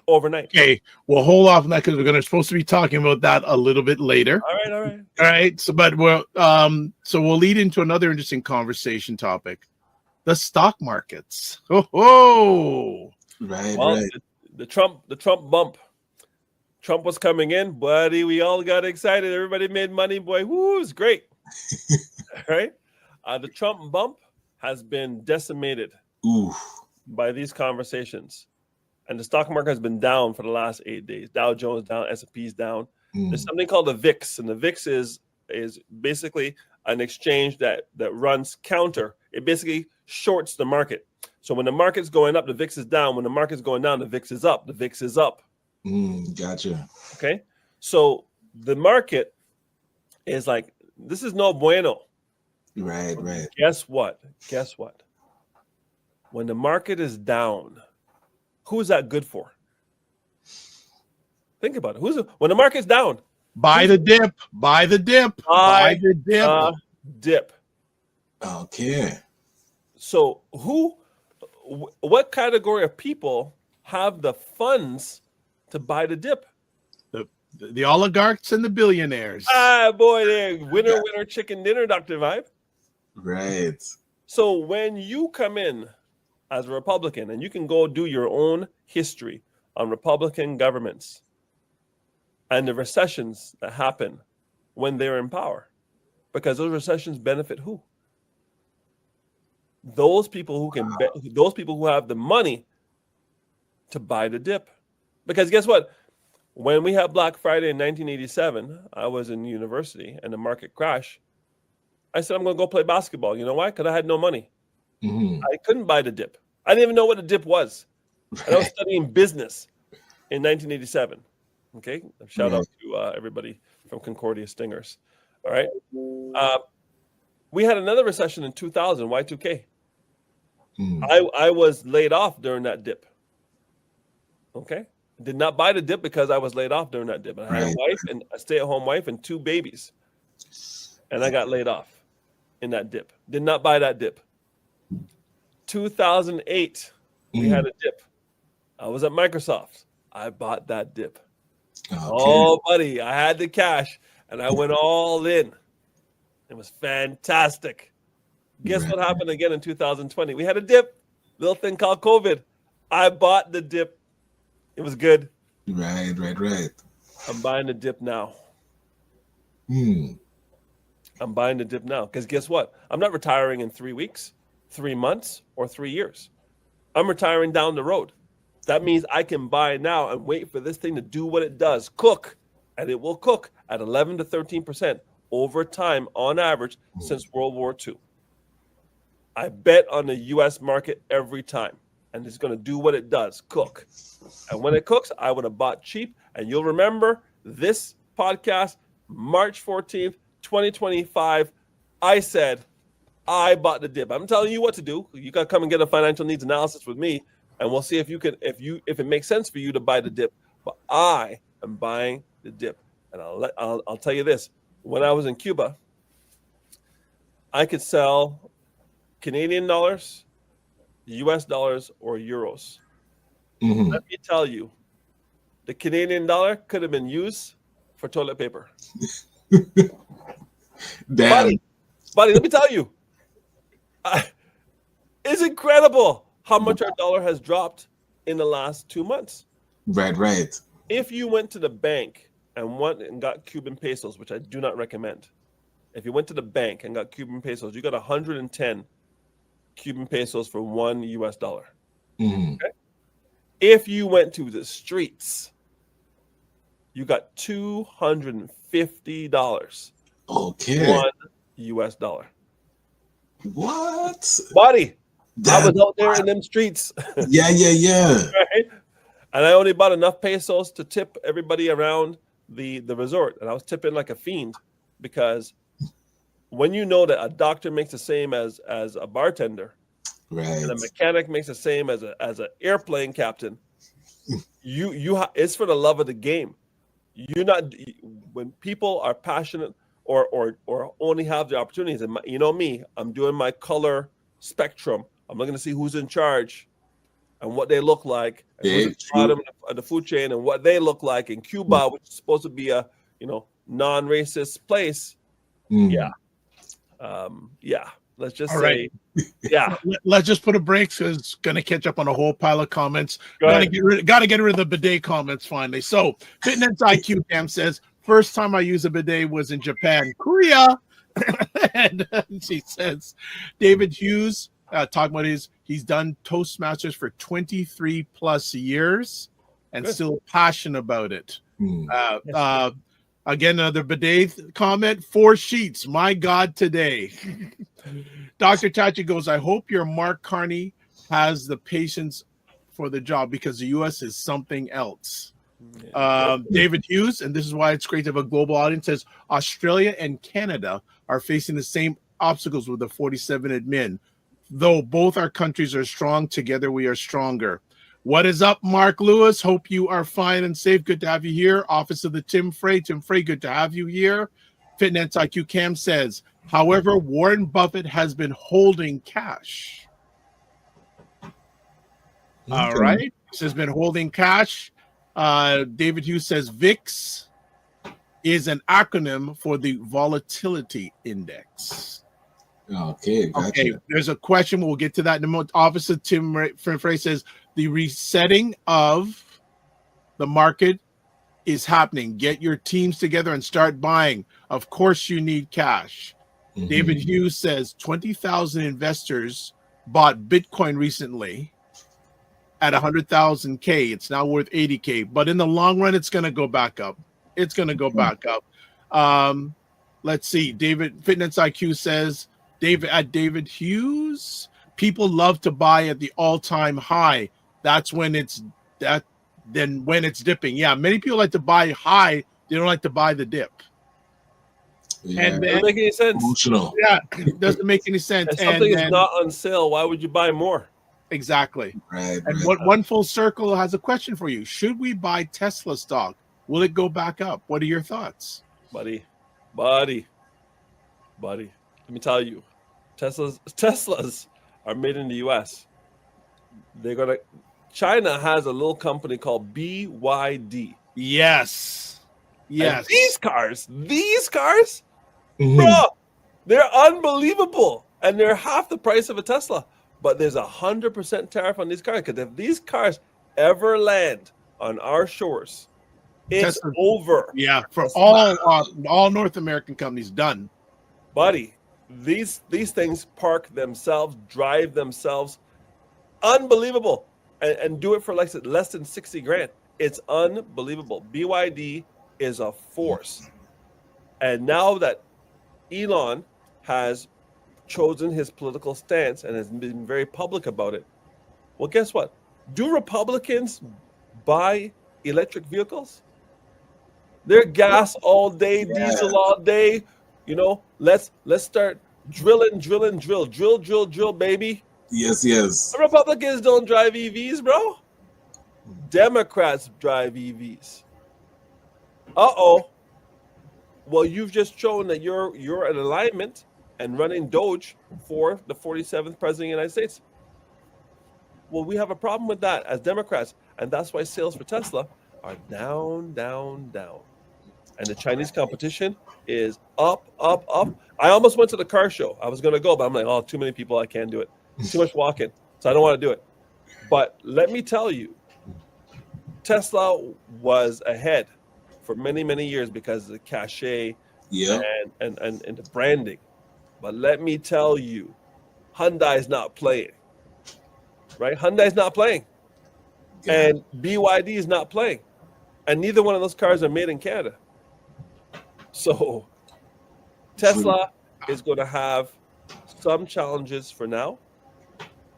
overnight? Okay, well, hold off on that because we're supposed to be talking about that a little bit later. All right. So, but we'll lead into another interesting conversation topic: the stock markets. Right. The Trump bump. Trump was coming in, buddy. We all got excited. Everybody made money, boy. Woo, it was great. Right? The Trump bump has been decimated by these conversations. And the stock market has been down for the last 8 days. Dow Jones down, S&P's down. There's something called the VIX, and the VIX is basically an exchange that runs counter. It basically shorts the market. So when the market's going up, the VIX is down. When the market's going down, the VIX is up. The VIX is up. Gotcha. Okay. So the market is like, this is no bueno. Right. Guess what? When the market is down, who is that good for? Think about it. When the market's down? Buy the dip. Buy the dip. Buy the dip. Dip. Okay. So what category of people have the funds to buy the dip? The oligarchs and the billionaires. Boy, they're winner, chicken dinner, Dr. Vibe. Right. So when you come in as a Republican, and you can go do your own history on Republican governments and the recessions that happen when they're in power, because those recessions benefit who? Those people who have the money to buy the dip. Because guess what? When we had Black Friday in 1987, I was in university and the market crashed. I said, I'm going to go play basketball. You know why? Because I had no money. Mhm. I couldn't buy the dip. I didn't even know what a dip was. And I was studying business in 1987. Okay. Shout out to everybody from Concordia Stingers. All right. We had another recession in 2000, Y2K. I was laid off during that dip. Okay. Did not buy the dip because I was laid off during that dip. I had a wife and a stay-at-home wife and 2 babies. And I got laid off in that dip. Did not buy that dip. 2008, we had a dip. I was at Microsoft. I bought that dip. Okay. Oh, buddy, I had the cash and I went all in. It was fantastic. Guess what happened again in 2020? We had a dip, little thing called COVID. I bought the dip. It was good. Right. I'm buying the dip now. I'm buying the dip now because guess what? I'm not retiring in 3 weeks, 3 months, or 3 years. I'm retiring down the road. That means I can buy now and wait for this thing to do what it does, cook, and it will cook at 11 to 13% over time on average since World War II. I bet on the U.S. market every time, and it's going to do what it does, cook. And when it cooks, I would have bought cheap. And you'll remember this podcast, March 14th, 2025. I said, I bought the dip. I'm telling you what to do. You got to come and get a financial needs analysis with me, and we'll see if it makes sense for you to buy the dip. But I am buying the dip. And I'll tell you this. When I was in Cuba, I could sell Canadian dollars, US dollars, or euros. Let me tell you, the Canadian dollar could have been used for toilet paper. Damn. Buddy, let me tell you, it's incredible how much our dollar has dropped in the last 2 months. Right. If you went to the bank and got Cuban pesos, which I do not recommend, if you went to the bank and got Cuban pesos, you got 110 Cuban pesos for $1 US. Okay? If you went to the streets, you got $250. Okay. $1 US. What? Buddy, I was out there in them streets. Yeah. Right? And I only bought enough pesos to tip everybody around the resort. And I was tipping like a fiend because when you know that a doctor makes the same as a bartender, Right. and a mechanic makes the same as an airplane captain, it's for the love of the game. When people are passionate or only have the opportunities, and you know me, I'm doing my color spectrum. I'm looking to see who's in charge and what they look like, and who's at the bottom of the food chain and what they look like in Cuba, which is supposed to be a non-racist place. Yeah. Let's just All say, right. Yeah. Let's just put a break because it's going to catch up on a whole pile of comments. Go Got ahead. to get rid of the bidet comments finally. So Fitness IQ Cam says, first time I used a bidet was in Japan, Korea. And she says, David Hughes, talking about he's done Toastmasters for 23 plus years and Good. still passionate about it. Again, another bidet comment, 4 sheets. My God, today. Dr. Tachi goes, I hope your Mark Carney has the patience for the job because the U.S. is something else. David Hughes, and this is why it's great to have a global audience, says Australia and Canada are facing the same obstacles with the 47 admin. Though both our countries are strong, together we are stronger. What is up, Mark Lewis? Hope you are fine and safe. Good to have you here. Office of the Tim Frey. Tim Frey, good to have you here. Fitness IQ Cam says, however, Warren Buffett has been holding cash. All right. This has been holding cash. David Hughes says VIX is an acronym for the volatility index. Okay, gotcha. Okay, there's a question. We'll get to that in a moment. Officer Tim Frey says the resetting of the market is happening. Get your teams together and start buying. Of course, you need cash. Mhm. David Hughes says 20,000 investors bought Bitcoin recently at 100,000 K. It's now worth 80K, but in the long run, it's going to go back up. It's going to go back up. Let's see. David Fitness IQ says, David Hughes, people love to buy at the all-time high. That's when it's that. Then when it's dipping, yeah, many people like to buy high. They don't like to buy the dip. Yeah. And Doesn't then, make any sense. Emotional. yeah, it doesn't make any sense. If something then- is not on sale, why would you buy more? exactly. Right. And right. One Full Circle has a question for you. Should we buy Tesla stock? Will it go back up? What are your thoughts? Buddy. Let me tell you, Teslas are made in the US. China has a little company called BYD. Yes. And these cars, Mhm. bro, they're unbelievable. And they're half the price of a Tesla. But there's 100% tariff on these cars. Because if these cars ever land on our shores, it's Tesla- over. Yeah, for That's all North American companies done. Buddy, these things park themselves, drive themselves. Unbelievable. And do it for like less than 60 grand. It's unbelievable. BYD is a force. And now that Elon has chosen his political stance and has been very public about it, well, guess what? Do Republicans buy electric vehicles? They're gas all day, diesel all day. You know, let's start drill, baby. Yes. The Republicans don't drive EVs, bro. Democrats drive EVs. Uh-oh. Well, you've just shown that you're in alignment and running Doge for the 47th president of the United States. Well, we have a problem with that as Democrats, and that's why sales for Tesla are down. And the Chinese competition is up. I almost went to the car show. I was going to go, but I'm like, oh, too many people. I can't do it. Too much walking. So I don't want to do it. But let me tell you, Tesla was ahead for many, many years because of the cachet Yeah. and the branding. But let me tell you, Hyundai's not playing. Right? Hyundai's not playing. And BYD is not playing. And neither one of those cars are made in Canada. So Tesla is going to have some challenges for now.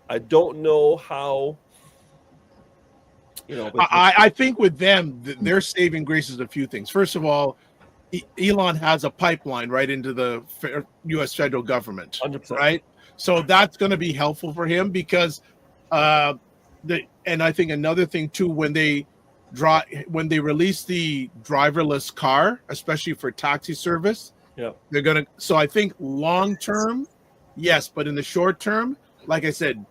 I don't know how, I think with them, their saving grace is a few things. First of all, Elon has a pipeline right into the U.S. federal government, 100%. right? So that's going to be helpful for him because, and I think another thing too, when they release the driverless car, especially for taxi service, Yeah. they're gonna. So I think long term, yes, but in the short term, like I said,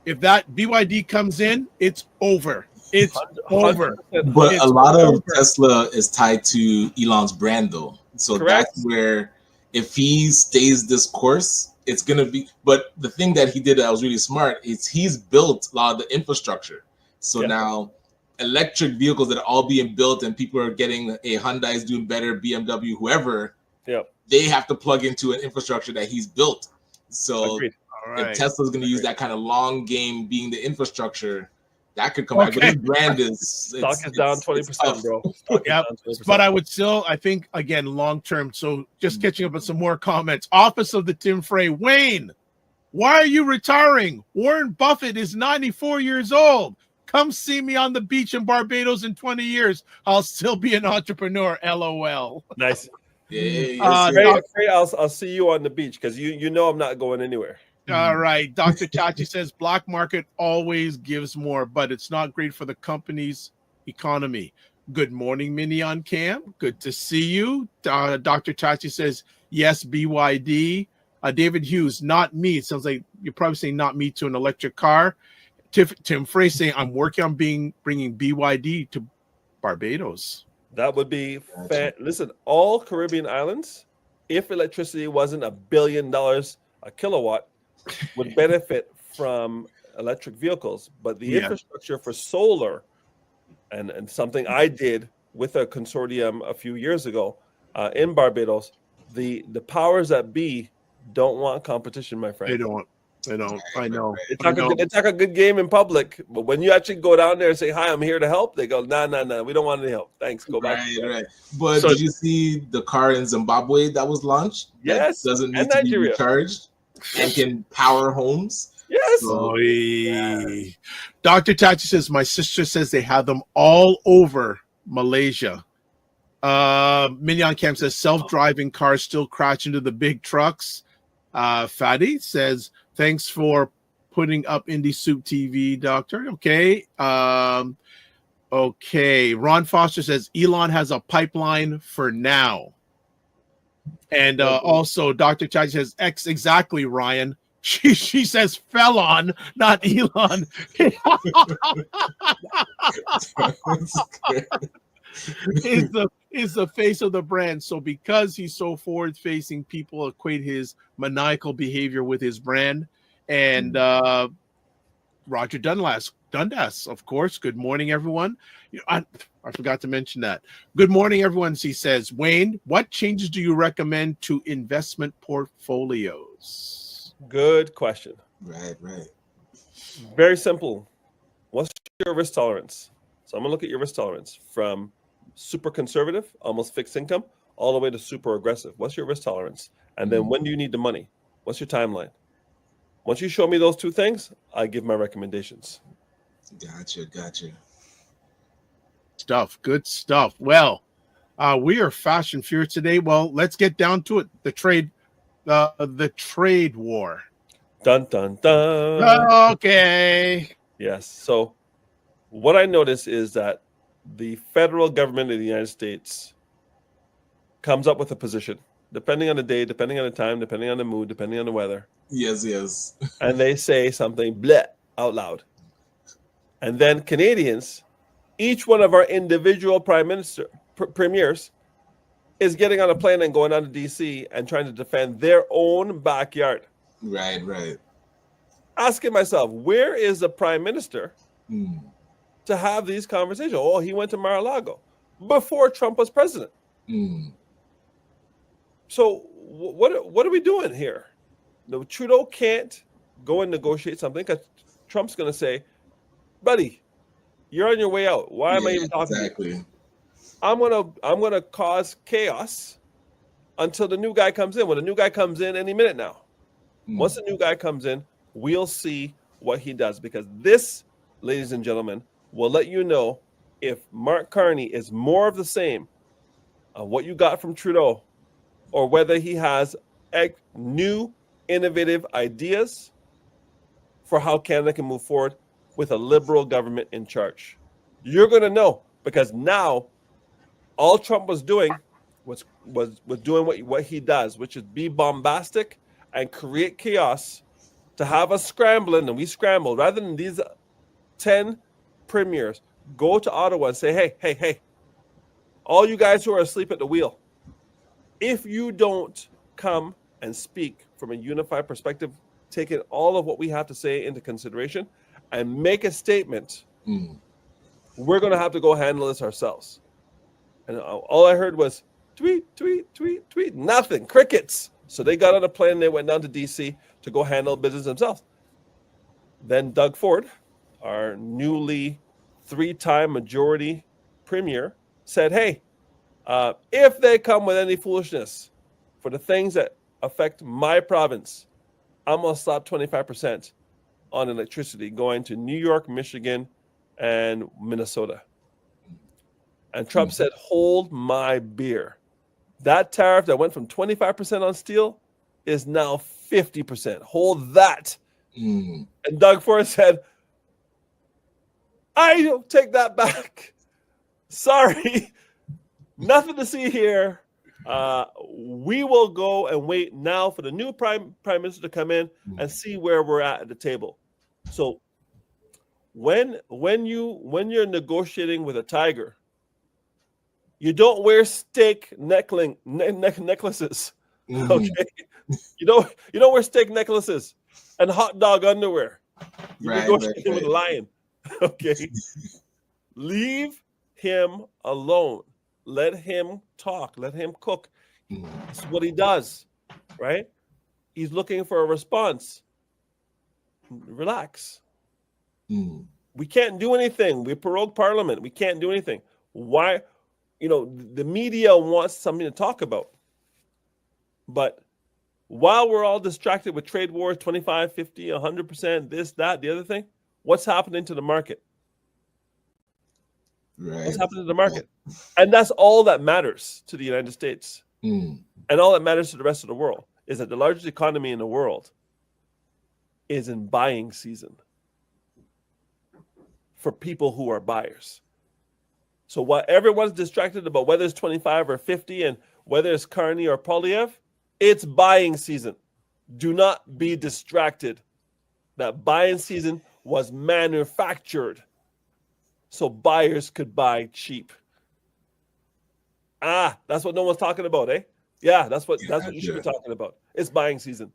if that BYD comes in, it's over. It's over. 100%. But It's a lot of over. Tesla is tied to Elon's brand, though. So Correct. that's where, if he stays this course, it's going to be. But the thing that he did that was really smart is he's built a lot of the infrastructure. So Yeah. now electric vehicles that are all being built and people are getting a Hyundai is doing better, BMW, whoever, Yep. they have to plug into an infrastructure that he's built. So Agreed. All right. if Tesla's going to use that kind of long game being the infrastructure, that could come back. But his brand is Stock is down 20%, tough. bro. Stock is Yep. down 20%. But I would still, I think, again, long term. So just catching up on some more comments. Office of the Tim Frey. Wayne, why are you retiring? Warren Buffett is 94 years old. Come see me on the beach in Barbados in 20 years. I'll still be an entrepreneur. LOL. Nice. Yes, Trey, Doc- Trey, I'll see you on the beach because you know I'm not going anywhere. all right. Dr. Chachi says black market always gives more, but it's not great for the company's economy. Good morning, Mini on Cam. Good to see you. Dr. Chachi says, yes, BYD. David Hughes, not me. It sounds like you're probably saying not me to an electric car. Tim Frey saying, I'm working on bringing BYD to Barbados. That would be Gotcha. listen, all Caribbean islands, if electricity wasn't $1 billion a kilowatt, would benefit from electric vehicles. But the Yeah. infrastructure for solar and something I did with a consortium a few years ago in Barbados, the powers that be don't want competition, my friend. They don't. I know. It's like a good game in public, but when you actually go down there and say, "Hi, I'm here to help," they go, "Nah, we don't want any help. Thanks, go back." Right. But So- did you see the car in Zimbabwe that was launched? Yes, That doesn't and need to be Nigeria. recharged and can power homes. Yes. So, Oy. Dr. Tachi says, my sister says they have them all over Malaysia. Mignon Camp says, self-driving cars still crash into the big trucks. Fatty says, thanks for putting up Indie Soup TV, Doctor. Okay. Okay. Ron Foster says, Elon has a pipeline for now. And also, Dr. Chai says, exactly, Ryan. She says Felon, not Elon. is the face of the brand. So because he's so forward facing, people equate his maniacal behavior with his brand. And Roger Dundas, of course. Good morning, everyone. I forgot to mention that. Good morning, everyone. He says, Wayne, what changes do you recommend to investment portfolios? Good question. right. Very simple. What's your risk tolerance? So I'm gonna look at your risk tolerance from super conservative, almost fixed income, all the way to super aggressive. What's your risk tolerance? And then when do you need the money? What's your timeline? Once you show me those two things, I give my recommendations. Gotcha. Good stuff. Well, we are fast and furious today. Well, let's get down to it. The trade war. Dun dun dun. Okay. Yes. So what I notice is that the federal government of the United States comes up with a position, depending on the day, depending on the time, depending on the mood, depending on the weather. Yes. And they say something bleh out loud. And then Canadians, each one of our individual premiers is getting on a plane and going down to DC and trying to defend their own backyard. Right. Asking myself, where is the prime minister to have these conversations? Oh, he went to Mar-a-Lago before Trump was president. So what are we doing here? No, Trudeau can't go and negotiate something because Trump's going to say, buddy, you're on your way out. Why am I even talking to you? I'm gonna cause chaos until the new guy comes in. When the new guy comes in any minute now. Once the new guy comes in, we'll see what he does, because this, ladies and gentlemen, will let you know if Mark Carney is more of the same of what you got from Trudeau, or whether he has new innovative ideas for how Canada can move forward with a liberal government in charge. You're going to know, because now all Trump was doing was doing what he does, which is be bombastic and create chaos to have us scrambling, and we scrambled. Rather than these 10 premiers go to Ottawa and say, hey, all you guys who are asleep at the wheel, if you don't come and speak from a unified perspective, taking all of what we have to say into consideration and make a statement, we're going to have to go handle this ourselves. And all I heard was tweet, nothing, crickets. So they got on a plane and they went down to DC to go handle business themselves. Then Doug Ford, our newly 3-time majority premier, said, hey, if they come with any foolishness for the things that affect my province, I'm going to slap 25% on electricity going to New York, Michigan, and Minnesota. And Trump said, hold my beer. That tariff that went from 25% on steel is now 50%. Hold that. Mm. And Doug Ford said, I don't take that back. Sorry. Nothing to see here. We will go and wait now for the new prime minister to come in and see where we're at the table. So when you're negotiating with a tiger, you don't wear steak necklaces. Mhm. Okay, you don't wear steak necklaces and hot dog underwear. You're Right, negotiating with a right. lion. Okay, leave him alone. Let him talk. Let him cook. Mhm. This is what he does, right? He's looking for a response. Relax. Mm. We can't do anything. We prorogue parliament. We can't do anything. Why? The media wants something to talk about. But while we're all distracted with trade wars, 25, 50, 100%, this, that, the other thing, what's happening to the market? Right. What's happening to the market? And that's all that matters to the United States. Mm. And all that matters to the rest of the world is that the largest economy in the world is in buying season for people who are buyers. So while everyone's distracted about whether it's 25 or 50 and whether it's Carney or Polyev, it's buying season. Do not be distracted. That buying season was manufactured so buyers could buy cheap. That's what no one's talking about, eh? Yeah, that's what you should be talking about. It's buying season.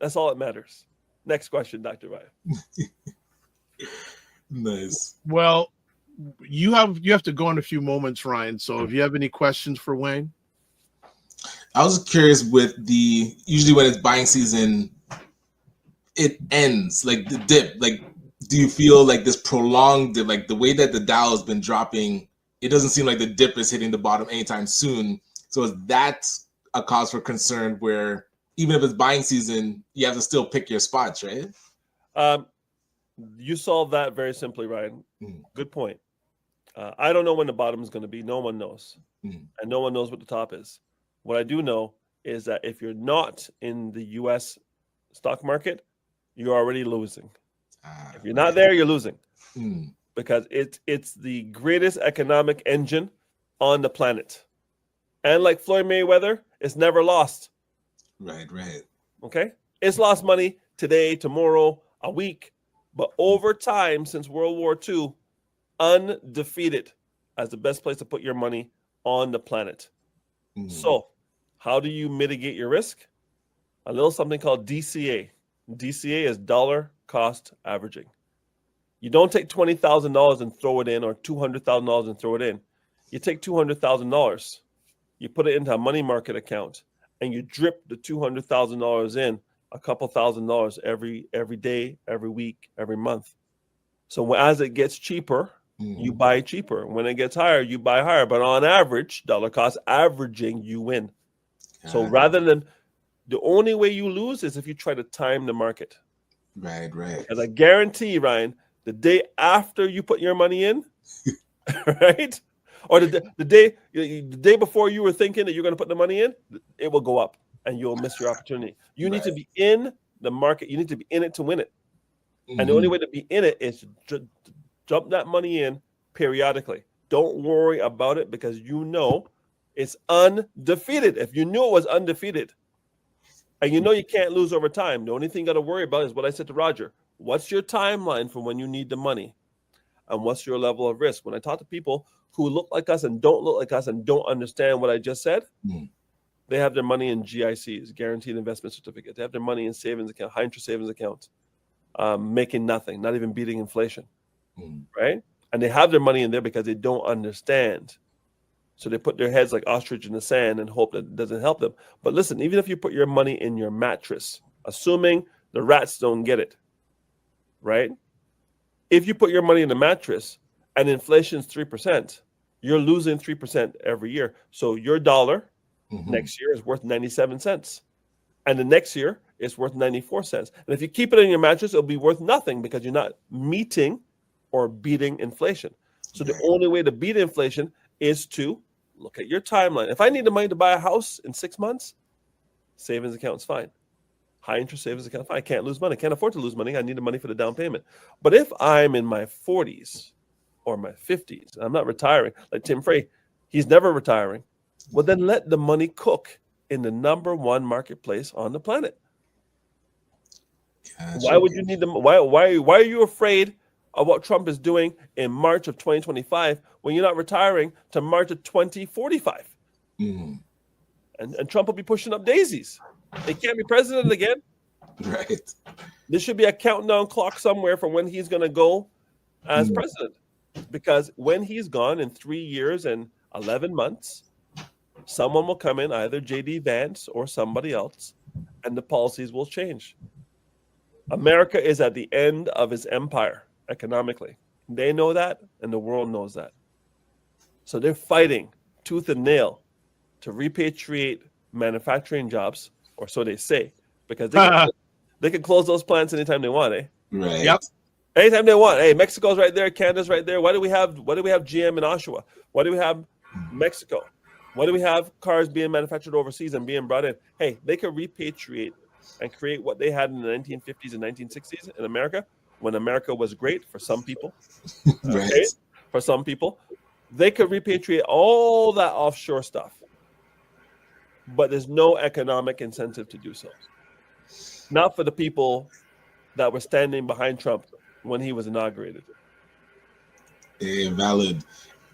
That's all that matters. Next question, Dr. Ryan. Nice. Well, you have to go in a few moments, Ryan. So if you have any questions for Wayne. I was curious with usually when it's buying season, it ends like the dip. Like, do you feel like this prolonged dip, like the way that the Dow has been dropping, it doesn't seem like the dip is hitting the bottom anytime soon. So is that a cause for concern where even if it's buying season, you have to still pick your spots, right? You solved that very simply, Ryan. Mm. Good point. I don't know when the bottom is going to be. No one knows. Mm. And no one knows what the top is. What I do know is that if you're not in the U.S. stock market, you're already losing. If you're not there, you're losing. Mm. Because it's the greatest economic engine on the planet. And like Floyd Mayweather, it's never lost. Right. Okay? It's lost money today, tomorrow, a week. But over time, since World War II, undefeated as the best place to put your money on the planet. Mm. So, how do you mitigate your risk? A little something called DCA. DCA is dollar cost averaging. You don't take $20,000 and throw it in, or $200,000 and throw it in. You take $200,000, you put it into a money market account, and you drip the $200,000 in, a couple $1,000 every day, every week, every month. So as it gets cheaper, you buy cheaper. When it gets higher, you buy higher. But on average, dollar cost averaging, you win. So rather than, the only way you lose is if you try to time the market. Right. As I guarantee, Ryan, the day after you put your money in, right? Or the day before you were thinking that you're going to put the money in, it will go up and you'll miss your opportunity. You need to be in the market. You need to be in it to win it. Mm-hmm. And the only way to be in it is to dump that money in periodically. Don't worry about it because you know it's undefeated. If you knew it was undefeated and you know you can't lose over time, the only thing you got to worry about is what I said to Roger. What's your timeline for when you need the money? And what's your level of risk? When I talk to people who look like us and don't look like us and don't understand what I just said, they have their money in GICs, guaranteed investment certificate. They have their money in savings account, high interest savings accounts, making nothing, not even beating inflation, right? And they have their money in there because they don't understand. So they put their heads like ostrich in the sand and hope that it doesn't help them. But listen, even if you put your money in your mattress, assuming the rats don't get it, right? If you put your money in the mattress and inflation's 3%, you're losing 3% every year. So your dollar next year is worth 97 cents. And the next year it's worth 94 cents. And if you keep it in your mattress, it'll be worth nothing because you're not meeting or beating inflation. So the only way to beat inflation is to look at your timeline. If I need the money to buy a house in 6 months, savings account's fine. High interest savings account, fine. I can't lose money. Can't afford to lose money. I need the money for the down payment. But if I'm in my 40s or my 50s, and I'm not retiring, like Tim Frey, he's never retiring. Well, then let the money cook in the number one marketplace on the planet. Gotcha. Why would you need them? Why are you afraid of what Trump is doing in March of 2025 when you're not retiring to March of 2045? Mm, And Trump will be pushing up daisies. He can't be president again. right. There should be a countdown clock somewhere for when he's going to go as president. Because when he's gone in 3 years and 11 months, someone will come in, either J.D. Vance or somebody else, and the policies will change. America is at the end of its empire economically. They know that, and the world knows that. So they're fighting tooth and nail to repatriate manufacturing jobs, or so they say, because they can close those plants anytime they want, eh? Right. Yep. Anytime they want. Hey, Mexico's right there, Canada's right there. Why do we have GM in Oshawa? Why do we have Mexico? Why do we have cars being manufactured overseas and being brought in? Hey, they could repatriate and create what they had in the 1950s and 1960s in America, when America was great for some people. Right. Okay? For some people, they could repatriate all that offshore stuff, but there's no economic incentive to do so. Not for the people that were standing behind Trump when he was inaugurated. Valid.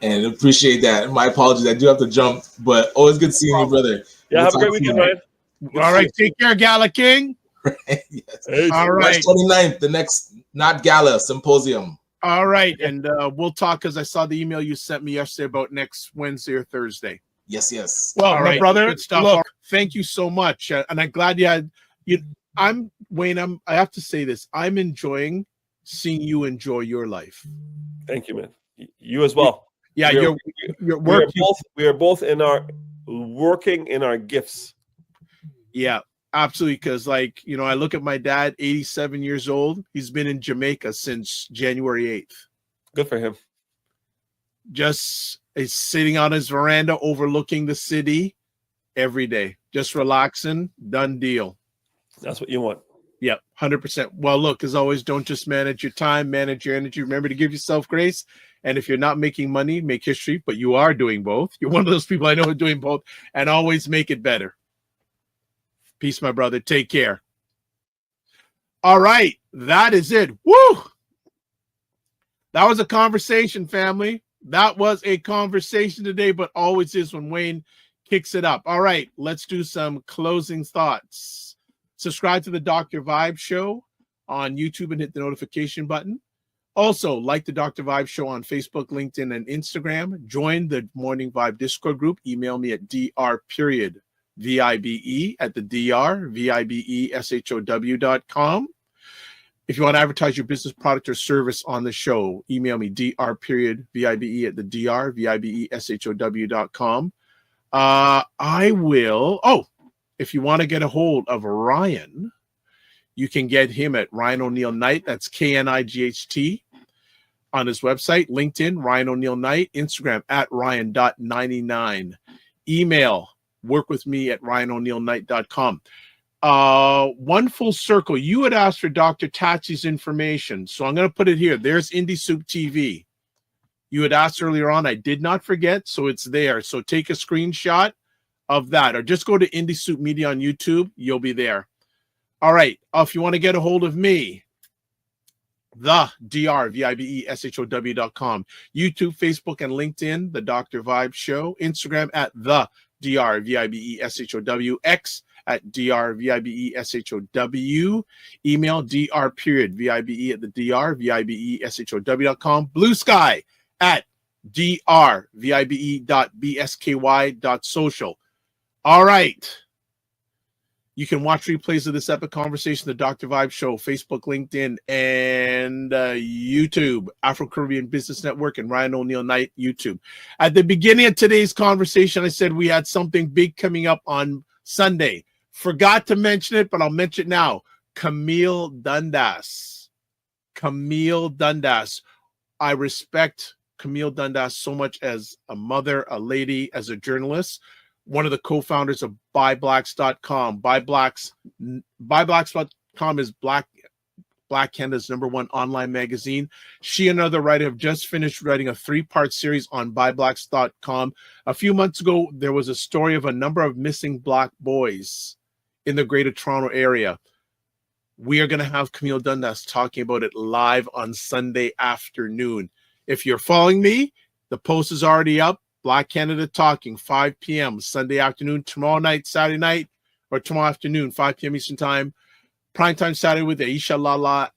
And appreciate that. My apologies. I do have to jump, but always good seeing you, brother. Yeah, We'll have a great talk weekend, soon. Ryan. All right, take care, Gala King. Yes. Hey, All March right. 29th, the next Not Gala Symposium. All right, and we'll talk because I saw the email you sent me yesterday about next Wednesday or Thursday. Yes, yes. Well, All my right, brother, good stuff. look, thank you so much, and I'm glad you had you. I'm Wayne. I have to say this. I'm enjoying seeing you enjoy your life. Thank you, man. You as well. Yeah, We are- your We are work. we are both in our working in our gifts. Yeah, absolutely. Because, like, you know, I look at my dad, 87 years old. He's been in Jamaica since January 8th. Good for him. Just is sitting on his veranda overlooking the city every day, just relaxing. Done deal. That's what you want. Yep, 100%. Well, look, as always, don't just manage your time, manage your energy. Remember to give yourself grace. And if you're not making money, make history, but you are doing both. You're one of those people I know are doing both, and always make it better. Peace, my brother. Take care. All right, that is it. Woo! That was a conversation, family. That was a conversation today, but always is when Wayne kicks it up. All right, let's do some closing thoughts. Subscribe to the Dr. Vibe Show on YouTube and hit the notification button. Also, like the Dr. Vibe Show on Facebook, LinkedIn, and Instagram. Join the Morning Vibe Discord group. Email me at dr.vibe@drbibeshow.com. If you want to advertise your business, product, or service on the show, email me dr.vibe@drbibeshow.com. I will. Oh, if you want to get a hold of Ryan, you can get him at Ryan O'Neill Knight. That's KNIGHT on his website, LinkedIn, Ryan O'Neill Knight, Instagram at Ryan.99. Email, work with me at RyanO'NeillKnight.com. One full circle. You had asked for Dr. Tatsi's information, so I'm going to put it here. There's Indie Soup TV. You had asked earlier on. I did not forget, so it's there. So take a screenshot of that, or just go to Indie Soup Media on YouTube. You'll be there. All right. If you want to get a hold of me, the drvibeshow.com, YouTube, Facebook, and LinkedIn, the Dr. Vibe Show, Instagram at the drvibeshow, X at drvibeshow, email dr.vibe@the drvibeshow.com, Blue Sky at drvibe.bsky.social. All right. You can watch replays of this epic conversation, the Dr. Vibe Show, Facebook, LinkedIn, and YouTube, Afro-Caribbean Business Network, and Ryan O'Neill Knight, YouTube. At the beginning of today's conversation, I said we had something big coming up on Sunday. Forgot to mention it, but I'll mention it now. Camille Dundas. Camille Dundas. I respect Camille Dundas so much as a mother, a lady, as a journalist. One of the co-founders of BuyBlacks.com. BuyBlacks.com is Black Canada's #1 online magazine. She and another writer have just finished writing a 3-part series on BuyBlacks.com. A few months ago, there was a story of a number of missing Black boys in the Greater Toronto area. We are going to have Camille Dundas talking about it live on Sunday afternoon. If you're following me, the post is already up. Black Canada Talking, 5 p.m. Sunday afternoon, tomorrow night, Saturday night, or tomorrow afternoon, 5 p.m. Eastern Time. Primetime Saturday with Aisha Lala,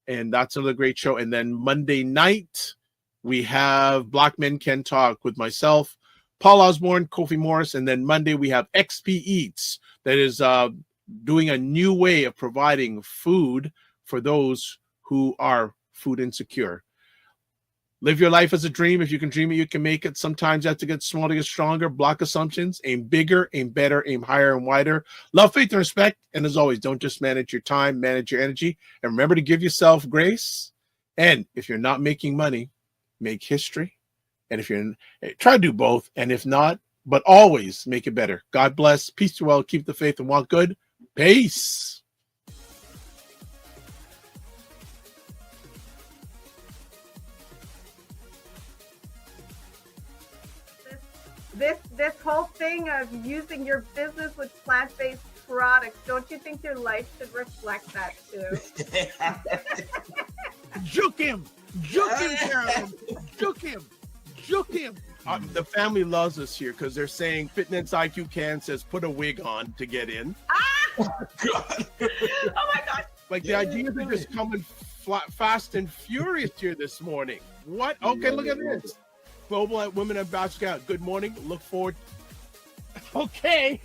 and that's another great show. And then Monday night, we have Black Men Can Talk with myself, Paul Osborne, Kofi Morris, and then Monday we have XP Eats that is doing a new way of providing food for those who are food insecure. Live your life as a dream. If you can dream it, you can make it. Sometimes you have to get small to get stronger. Block assumptions. Aim bigger, aim better, aim higher and wider. Love, faith, and respect. And as always, don't just manage your time, manage your energy. And remember to give yourself grace. And if you're not making money, make history. And if you're try to do both. And if not, but always make it better. God bless. Peace to all. Keep the faith and walk good. Peace. This whole thing of using your business with plant-based products, don't you think your life should reflect that too? Juke him, Carolyn. Juke him. The family loves us here because they're saying Fitness IQ Can says put a wig on to get in. God. Oh my God. Like the idea of just coming fast and furious here this morning. What? Okay, look at this. Global Women Ambassador. Good morning. Look forward. Okay.